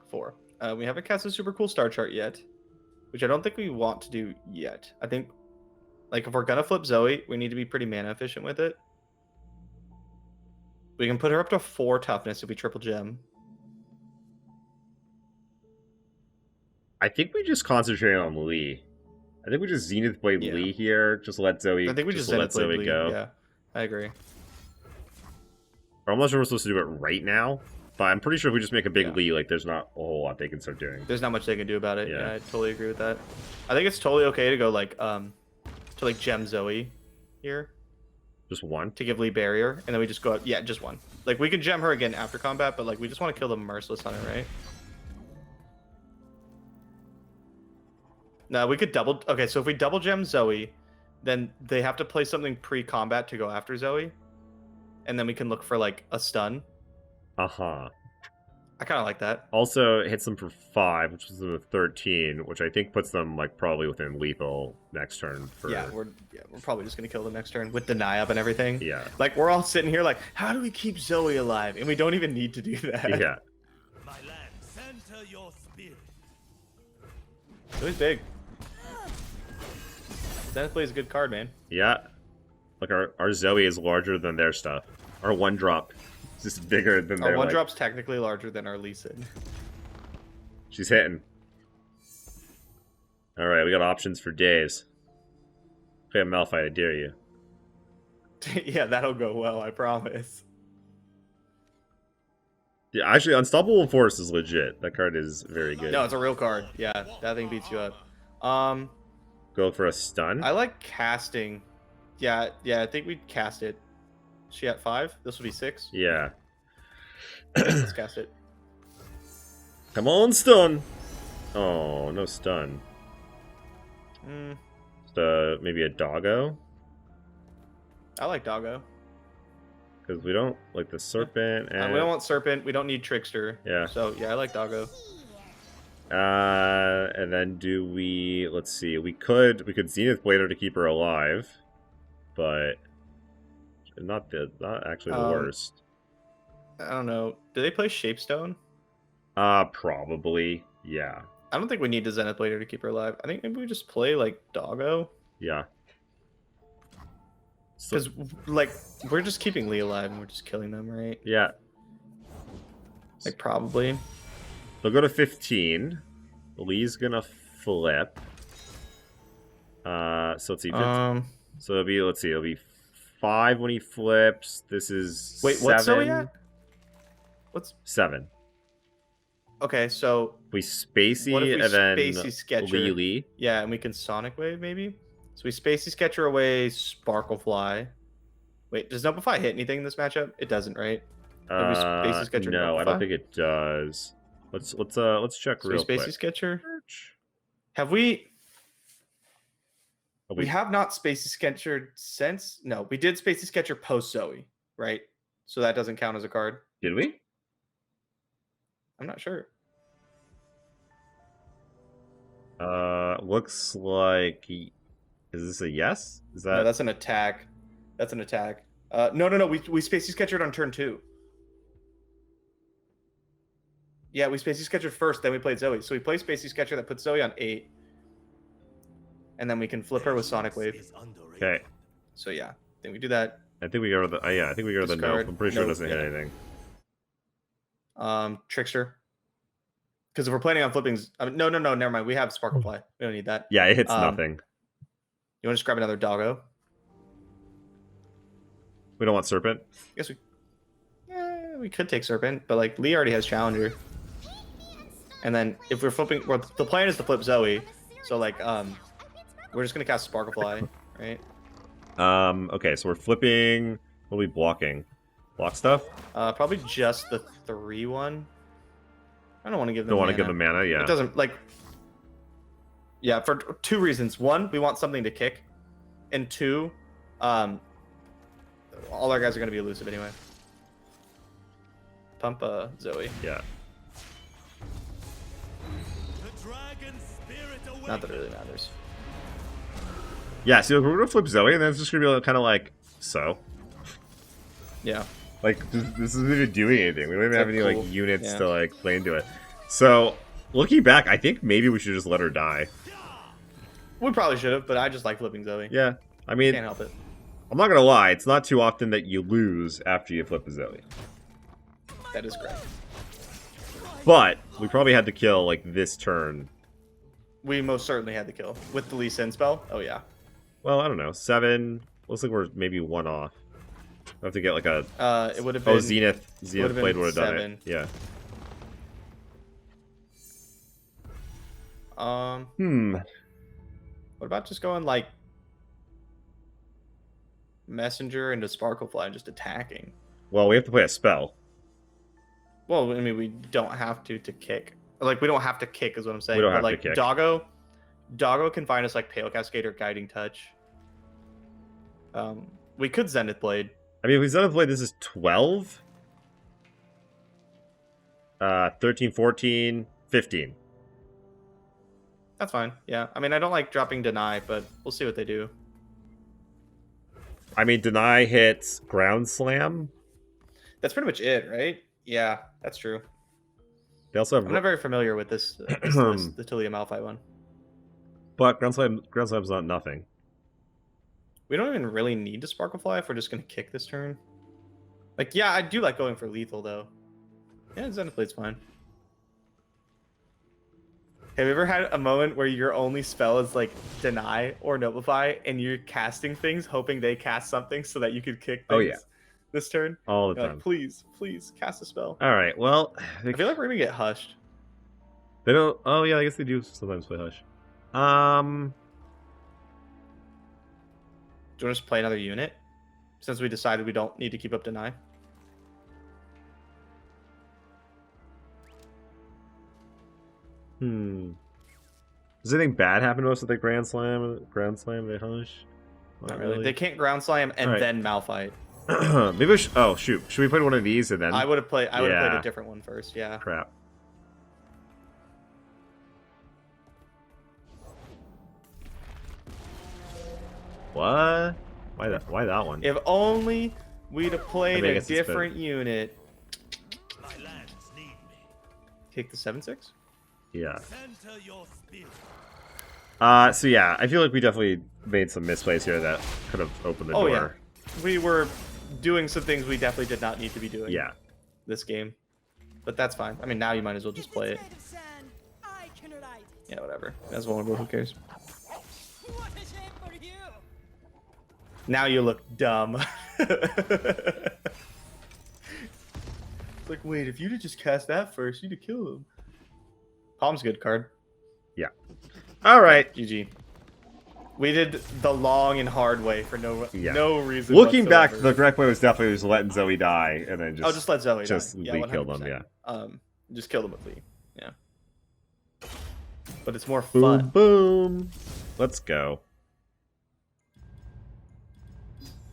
4. We haven't cast a super cool star chart yet, which I don't think we want to do yet. I think, like, if we're gonna flip Zoe, we need to be pretty mana efficient with it. We can put her up to 4 toughness if we triple gem. I think we just concentrate on Lee. I think we just Zenith Blade Yeah. Lee here. Just let Zoe. I think we just let Zenith Blade Zoe Lee. go. Yeah, I agree. I'm not sure we're supposed to do it right now, but I'm pretty sure if we just make a big Yeah. Lee, like there's not a whole lot they can start doing. There's not much they can do about it. Yeah. Yeah, I totally agree with that. I think it's totally okay to go like to like gem Zoe here Just one. to give Lee barrier, and then we just go up. Yeah, just one. Like we can gem her again after combat, but like we just want to kill the merciless on it, right? No, we could double. Okay, so if we double gem Zoe, then they have to play something pre-combat to go after Zoe, and then we can look for like a stun. Uh-huh. I kind of like that. Also hits them for 5, which is a 13, which I think puts them like probably within lethal next turn. For We're probably just gonna kill them next turn with deny up and everything. Yeah. Like we're all sitting here like, how do we keep Zoe alive? And we don't even need to do that. Yeah. My land, center your spirit. Zoe's big. Zenith Blade is a good card, man. Yeah. Like our Zoe is larger than their stuff. Our 1-drop is just bigger than their. Our 1-drop's technically larger than our Lee Sin. She's hitting. All right, we got options for days. Okay, Malphite, I dare you. Yeah, that'll go well, I promise. Yeah, actually, Unstoppable Force is legit. That card is very good. No, it's a real card. Yeah, that thing beats you up. Go for a stun. I like casting. Yeah, I think we'd cast it. She at 5? This will be 6. Yeah. Let's cast it. Come on, stun. Oh, no stun. Just, maybe a doggo? I like Doggo. Because we don't like the serpent. And... we don't want Serpent. We don't need Trickster. Yeah. So, yeah, I like Doggo. And then do we... Let's see. We could Zenith Blade her to keep her alive. But... Not actually the worst. I don't know. Do they play Shapestone? Probably. Yeah. I don't think we need to Zenith Blade her to keep her alive. I think maybe we just play, like, Doggo. Yeah. Because, like, we're just keeping Lee alive and we're just killing them, right? Yeah. Like, probably. They'll go to 15. Lee's gonna flip. So let's see. So it'll be, let's see, it'll be 5 when he flips. This is wait, 7. what's Zoe at? What's 7? Okay, so We Spacey what if we and then Spacey Sketcher? Lee. Yeah, and we can Sonic Wave maybe. So we Spacey Sketcher away, Sparkle Fly. Wait, does Notify hit anything in this matchup? It doesn't, right? Spacey Sketcher No, I Notify? don't think it does. Let's check So real Spacey quick. Sketcher. Have we? Oh, We have not Spacey Sketcher since. No, we did Spacey Sketcher post Zoe, right? So that doesn't count as a card. Did we? I'm not sure. Looks like is this a yes? Is that No, that's an attack. That's an attack. No. We Spacey Sketchered on turn 2. Yeah, we Spacey Sketchered first, then we played Zoe. So we play Spacey Sketcher that puts Zoe on 8. And then we can flip her with Sonic Wave. okay? So yeah, I think we do that. I think we go to the I think we go to the no. Discard. I'm pretty sure it Nope, doesn't hit yeah. anything. Trickster. Because if we're planning on flipping, no, never mind. We have Sparkle Fly. We don't need that. Yeah, it hits nothing. You want to just grab another Doggo? We don't want Serpent. I guess we could take Serpent, but like Lee already has Challenger. And then if we're flipping, well, the plan is to flip Zoe. So like, we're just gonna cast Sparkle Fly, right? Okay, so we're flipping. What are we blocking? Block stuff? Probably just the 3-1. I don't want to give them. Don't want to give them mana. Yeah. It doesn't like. Yeah, for 2 reasons. 1, we want something to kick, and 2, all our guys are gonna be elusive anyway. Pump Zoe. Yeah. Not that it really matters. Yeah. See, we're gonna flip Zoe, and then it's just gonna be kind of like so. Yeah. Like this isn't even doing anything. We don't even have any cool. like units Yeah. to like play into it. So looking back, I think maybe we should just let her die. We probably should have, but I just like flipping Zoe. Yeah. I mean, Can't help it. I'm not gonna lie. It's not too often that you lose after you flip a Zoe. That is correct. But we probably had to kill like this turn. We most certainly had to kill with the Lee Sin spell. Oh yeah. Well, I don't know. 7. Looks like we're maybe 1 off. I have to get like a. It would have been. Oh, Zenith would've Blade been would have done 7. it. Yeah. What about just going like Messenger into Sparkle Fly and just attacking? Well, we have to play a spell. Well, I mean, we don't have to kick. Like, we don't have to kick, is what I'm saying. We don't but have to like kick. Doggo can find us like Pale Cascade or Guiding Touch. We could Zenith Blade. I mean, if we Zenith Blade, this is 12. 13, 14, 15. That's fine. Yeah. I mean, I don't like dropping deny, but we'll see what they do. I mean, deny hits ground slam. That's pretty much it, right? Yeah, that's true. They also have, I'm not very familiar with this list, the Talia Malphite one. but ground slam's not nothing. We don't even really need to Sparkle Fly if we're just gonna kick this turn. Like, yeah, I do like going for lethal though. Yeah, Xenoplate's fine. Have you ever had a moment where your only spell is like deny or notify, and you're casting things hoping they cast something so that you could kick things Oh, yeah. this turn? All the You're time. like, please, please cast a spell. All right. Well, I feel like we're gonna get hushed. they don't. Oh yeah, I guess they do sometimes play hush. Do you want to just play another unit? Since we decided we don't need to keep up deny. Does anything bad happen to us with the Grand Slam? Grand Slam, they hush? Not really. They can't ground slam and Alright. then Malphite. Maybe we should... Oh, shoot. Should we play one of these and then... I would have played Yeah. a different one first, yeah. Crap. What? Why that one? If only we'd have played I a guess it's better. different unit. My lands need me. Take the 7/6? Yeah. Center your spirit. So yeah, I feel like we definitely made some misplays here that could have opened the Oh, door. yeah. We were doing some things we definitely did not need to be doing Yeah. this game. But that's fine. I mean, now you might as well just play it. Yeah, whatever. As vulnerable, who cares? What a shame for you! Now you look dumb. It's like, wait, if you'd have just cast that first, you'd have killed him. Palm's a good card. Yeah. All right. GG. We did the long and hard way for no reason. Looking back, whatsoever. the correct way was definitely just letting Zoe die and then just... Just let Zoe just die. Lee killed him, 100%. yeah. Just kill them with Lee. Yeah. But it's more Boom, fun. boom. Let's go.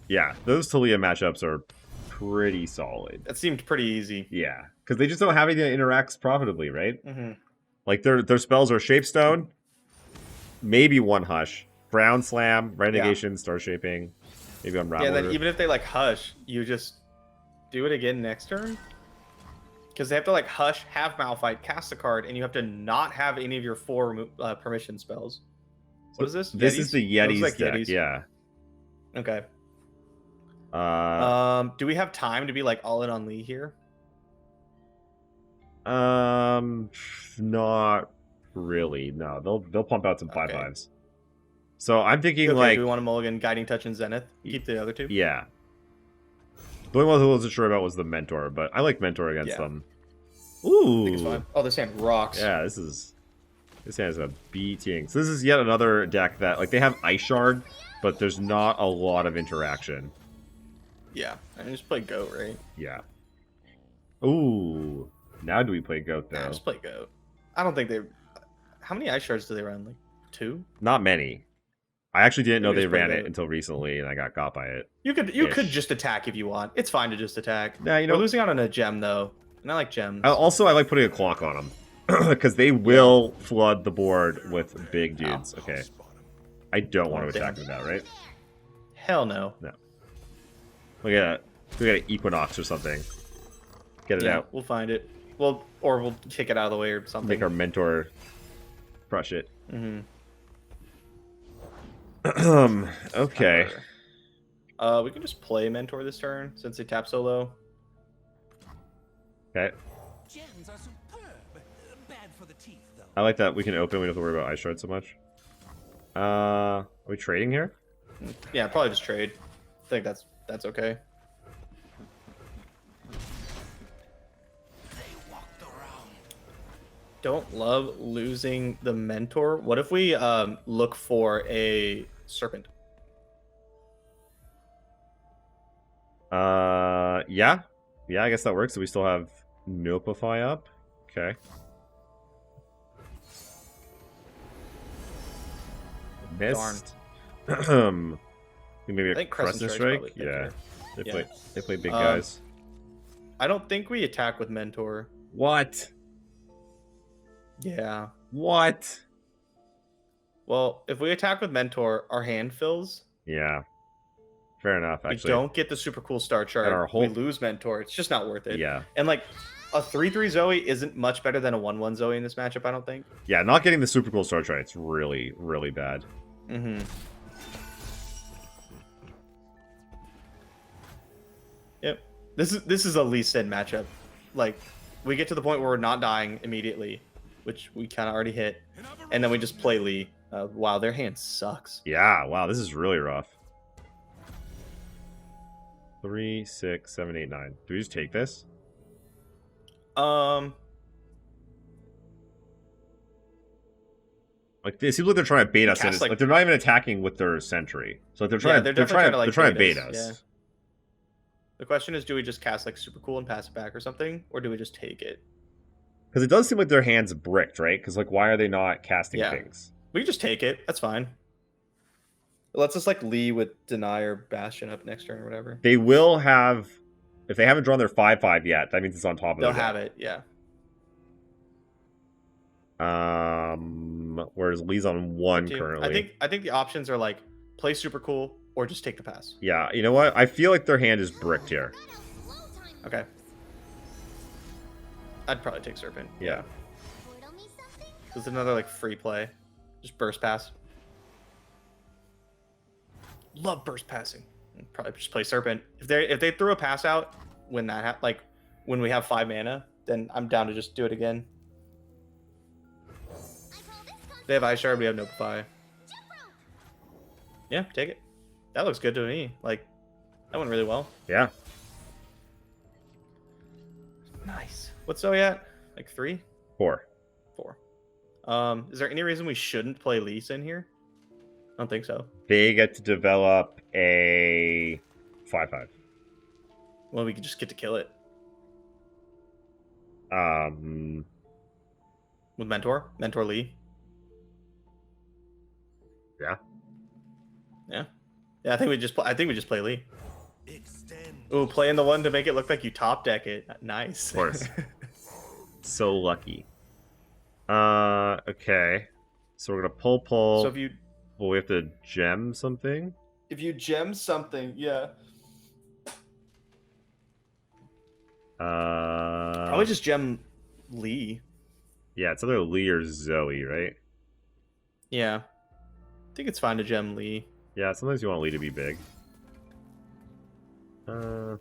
Yeah, those Talia matchups are pretty solid. That seemed pretty easy. Yeah, because they just don't have anything that interacts profitably, right? Mm-hmm. Like their spells are Shapestone, maybe one Hush, Ground Slam, Renegation, Star Shaping, maybe Unravel. Yeah, then even if they like Hush, you just do it again next turn. Because they have to like Hush, have Malphite, cast a card, and you have to not have any of your 4 permission spells. What is this? This is the Yetis Looks like deck. Yetis. Yeah. Okay. Uh, Do we have time to be like all in on Lee here? Not really. No, they'll pump out some 5/5s. So I'm thinking Okay, like, do we want a Mulligan, Guiding Touch, and Zenith? Keep the other 2? yeah. The only one I wasn't sure about was the Mentor, but I like Mentor against Yeah. them. I think it's Ooh. fine. Oh, this hand rocks. Yeah, this has a beating. So this is yet another deck that like they have Ice Shard, but there's not a lot of interaction. Yeah. I mean, just play Goat, right? Yeah. Ooh. Now do we play Goat though? Yeah, just play Goat. I don't think they... How many Ice Shards do they run? Like 2? Not many. I actually didn't know Maybe they just play ran it Goat. until recently, and I got got by it. You could Ish. just attack if you want. It's fine to just attack. Yeah, you know. We're losing out on a gem though, and I like gems. Also, I like putting a clock on them because they will flood the board with big dudes. Okay. I don't want to Damn. attack with that, right? Hell no. We got an Equinox or something. Get it Yeah, out. we'll find it. Or we'll kick it out of the way or something. Make our Mentor crush it. Mm-hmm. Okay. We can just play Mentor this turn since they tap so low. Okay. Gems are superb. Bad for the teeth, though. I like that we can open. We don't have to worry about Ice Shard so much. Are we trading here? Yeah, probably just trade. I think that's okay. They walked around. Don't love losing the Mentor. What if we look for a Serpent? Yeah. Yeah, I guess that works. So we still have Nopify up. Okay. Missed. Maybe I a think Crescent Crescent Strike? Strike's probably Yeah. better. They Yeah. play big guys. I don't think we attack with Mentor. What? Yeah. What? Well, if we attack with Mentor, our hand fills. Yeah. Fair enough, actually. We don't get the super cool star chart. And our whole... We lose Mentor. It's just not worth it. Yeah. And like a 3/3 Zoe isn't much better than a 1/1 Zoe in this matchup, I don't think. Yeah, not getting the super cool star chart, it's really, really bad. Mm-hmm. Yep. This is a Lee Sin matchup. Like, we get to the point where we're not dying immediately, which we kind of already hit, and then we just play Lee. Wow, their hand sucks. Yeah, wow, this is really rough. 3, 6, 7, 8, 9. Do we just take this? Like, it seems like they're trying to bait us. And like they're not even attacking with their sentry. So like, they're trying. Yeah, they're trying to bait us. Yeah. The question is, do we just cast like super cool and pass it back or something, or do we just take it? Because it does seem like their hand's bricked, right? Because like, why are they not casting things? We can just take it. That's fine. It lets us like Lee with Deny or Bastion up next turn or whatever. They will have, if they haven't drawn their 5/5 yet, that means it's on top of. They'll have it, yeah. Whereas Lee's on 1 currently. I think the options are like play super cool or just take the pass. Yeah, you know what? I feel like their hand is bricked here. Okay. I'd probably take Serpent. Yeah. This is another like free play. Just burst pass. Love burst passing. Probably just play Serpent. If they threw a pass out when that like when we have 5 mana, then I'm down to just do it again. They have Ice Shard, we have Notify. Yeah, take it. That looks good to me. Like, that went really well. Yeah. Nice. What's Zoe at? Like 3? 4. 4. Is there any reason we shouldn't play Lee Sin here? I don't think so. They get to develop a 5/5. Well, we could just get to kill it. With Mentor Lee. Yeah. I think we just play Lee. Ooh, playing the one to make it look like you top deck it. Nice. Of course. So lucky. Okay. So we're gonna pull. So if you well, we have to gem something. If you gem something, yeah. Probably just gem Lee. Yeah, it's either Lee or Zoe, right? Yeah. I think it's fine to gem Lee. Yeah, sometimes you want Lee to be big. I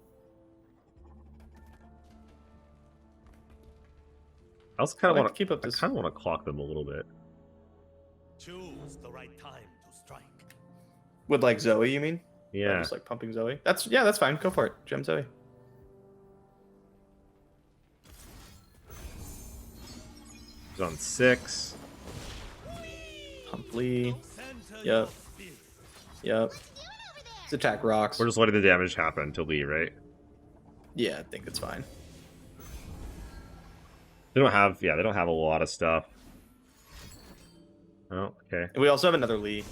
also kind of want to keep up this. I kind of want to clock them a little bit. Choose the right time to strike. With like Zoe, you mean? Yeah. Or just like pumping Zoe. That's fine. Go for it. Gem Zoe. He's on 6. Pump Lee. Yep. Let's attack rocks. We're just letting the damage happen to Lee, right? Yeah, I think it's fine. They don't have a lot of stuff. Oh, okay. And we also have another Lee.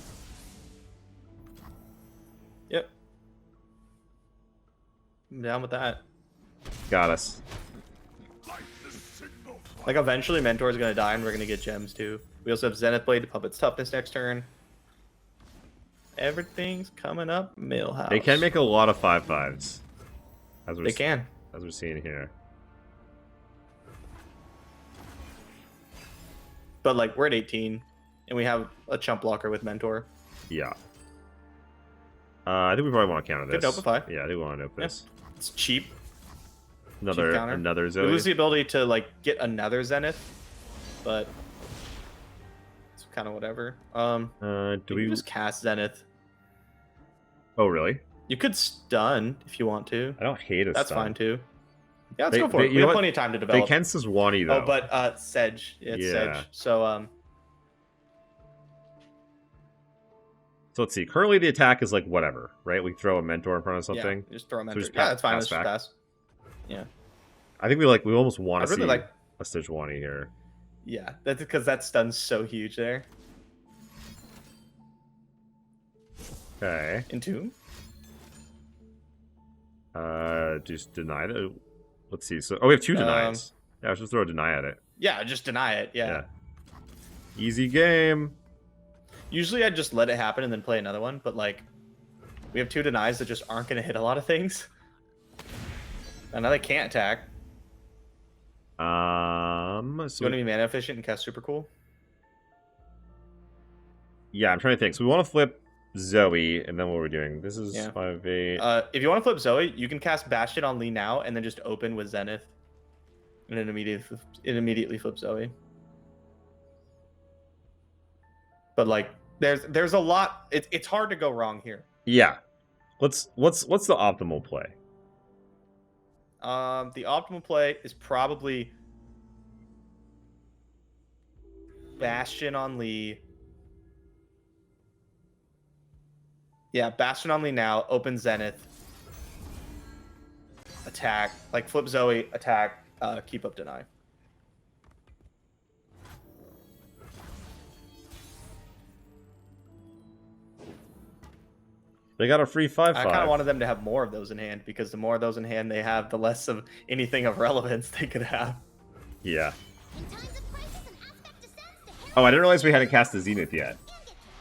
Yep. I'm down with that. Got us. Like eventually Mentor is gonna die and we're gonna get gems too. We also have Zenith Blade to pump its toughness next turn. Everything's coming up, Millhouse. They can make a lot of 5/5s. As They can. As we're seeing here. But like we're at 18 and we have a chump blocker with Mentor. Yeah. I think we probably want to counter this. Good Notify. Yeah, I do want to nope this. It's cheap. Another Zoe. We lose the ability to like get another Zenith, but it's kind of whatever. Do we just cast Zenith? Oh, really? You could stun if you want to. I don't hate it. That's fine too. Yeah, let's go for it. We have plenty of time to develop. They can Sejuani though. Oh, but Sedge. Yeah, it's Sedge. So So let's see. Currently, the attack is like whatever, right? We throw a Mentor in front of something. Yeah, just throw a Mentor. So Yeah, that's fine. Let's just pass. Yeah. I think we almost want to see like a Sejuani here. Yeah, that's because that stun's so huge there. Okay. Entomb? Just deny it. Let's see. So, we have 2 denies. Yeah, let's just throw a deny at it. Yeah, just deny it. Yeah. Easy game. Usually I just let it happen and then play another one, but like we have 2 denies that just aren't going to hit a lot of things. And now they can't attack. So You want to be mana efficient and cast super cool? yeah, I'm trying to think. So we want to flip Zoe, and then what we're doing? This is 5/8. If you want to flip Zoe, you can cast Bastion on Lee now and then just open with Zenith. And then immediately flip Zoe. But like there's a lot it's hard to go wrong here. Yeah. What's the optimal play? The optimal play is probably Bastion on Lee. Yeah, Bastion on Lee now, open Zenith. Attack, like flip Zoe, attack, keep up deny. They got a free 5/5. I kind of wanted them to have more of those in hand because the more of those in hand they have, the less of anything of relevance they could have. Yeah. Oh, I didn't realize we hadn't cast the Zenith yet.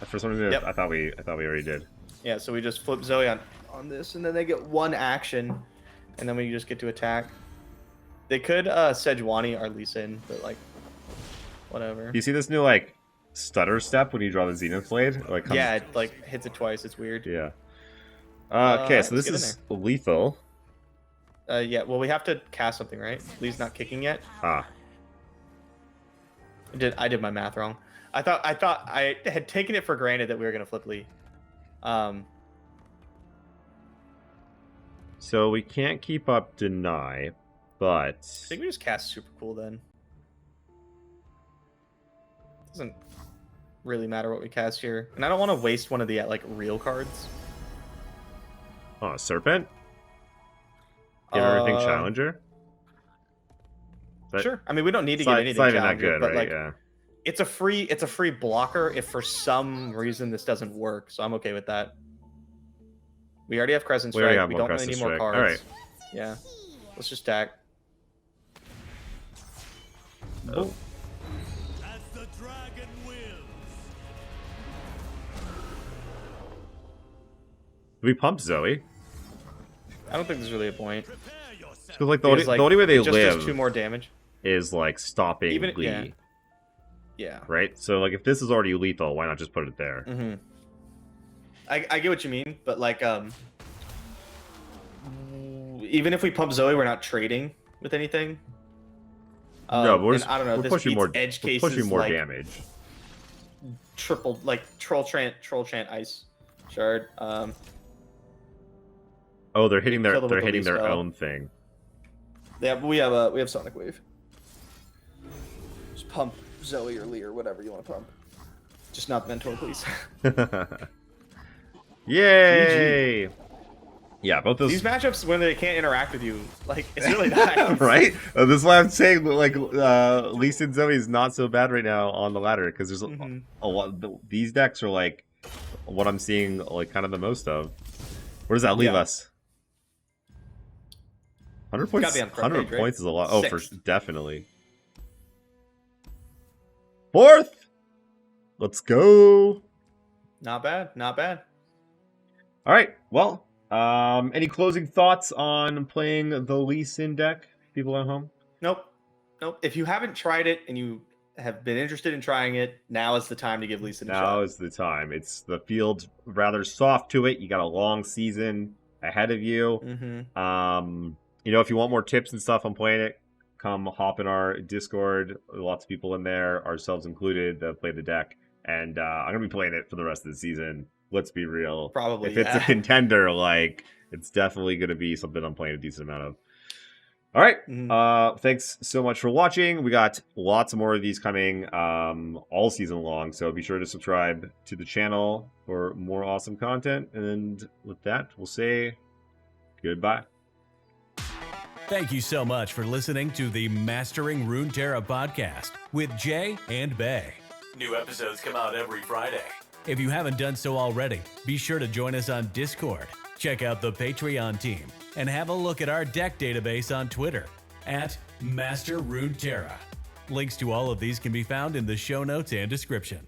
For some reason, I thought we already did. Yeah, so we just flip Zoe on this, and then they get 1 action, and then we just get to attack. They could Sejuani our Lee Sin, but like, whatever. Do you see this new like stutter step when you draw the Zenith Blade? Like Yeah, it like hits it twice. It's weird. Yeah. Okay, so this let's is lethal. Yeah, well we have to cast something, right? Lee's not kicking yet. Ah. I did my math wrong. I thought I had taken it for granted that we were gonna flip Lee. So we can't keep up deny, but I think we just cast super cool then. Doesn't really matter what we cast here, and I don't want to waste one of the like real cards. oh, Serpent. Give everything Challenger. Sure. I mean, we don't need to give anything it's not even that Challenger, good, but right? like, Yeah. it's a free blocker if for some reason this doesn't work, so I'm okay with that. We already have Crescent We already Strike. have We one don't really Crescent need more Strike. cards. All right. Yeah. Let's just stack. Oh. As the dragon wills. Do we pump Zoe? I don't think there's really a point. Prepare yourself. Because like Because, the only way they it just does live 2 more damage. is like stopping Even- Lee. yeah. Yeah. Right? So like if this is already lethal, why not just put it there? Mm-hmm. I get what you mean, but like even if we pump Zoe, we're not trading with anything. No, but and I don't know. we're This pushing beats more edge we're cases pushing more like damage. triple, like troll chant ice shard. Oh, they're hitting kill them with the Lee their spell. own thing. Yeah, we have Sonic Wave. Just pump Zoe or Lee or whatever you want to pump. Just not Mentor, please. Yay! Yeah, both those. These matchups when they can't interact with you, like it's really nice. Right? This is why I'm saying like Lee Sin Zoe is not so bad right now on the ladder because there's a lot. These decks are like what I'm seeing like kind of the most of. Where does that leave us? 100 points. Gotta be on the front 100 page, right? points is a lot. Oh, for Sixth. definitely. 4th. Let's go. Not bad, not bad. All right. Well, any closing thoughts on playing the Lee Sin deck, people at home? Nope. If you haven't tried it and you have been interested in trying it, now is the time to give Lee Sin a shot. Now is the time. It's the field's rather soft to it. You got a long season ahead of you. Mm-hmm. You know, if you want more tips and stuff on playing it, come hop in our Discord. Lots of people in there, ourselves included, that play the deck. And I'm gonna be playing it for the rest of the season. Let's be real. Probably, if it's a contender, like it's definitely gonna be something I'm playing a decent amount of. All right. Thanks so much for watching. We got lots more of these coming all season long, so be sure to subscribe to the channel for more awesome content. And with that, we'll say goodbye. Thank you so much for listening to the Mastering Runeterra podcast with Jay and Bay. New episodes come out every Friday. If you haven't done so already, be sure to join us on Discord, check out the Patreon team, and have a look at our deck database on Twitter. at Master Runeterra. Links to all of these can be found in the show notes and description.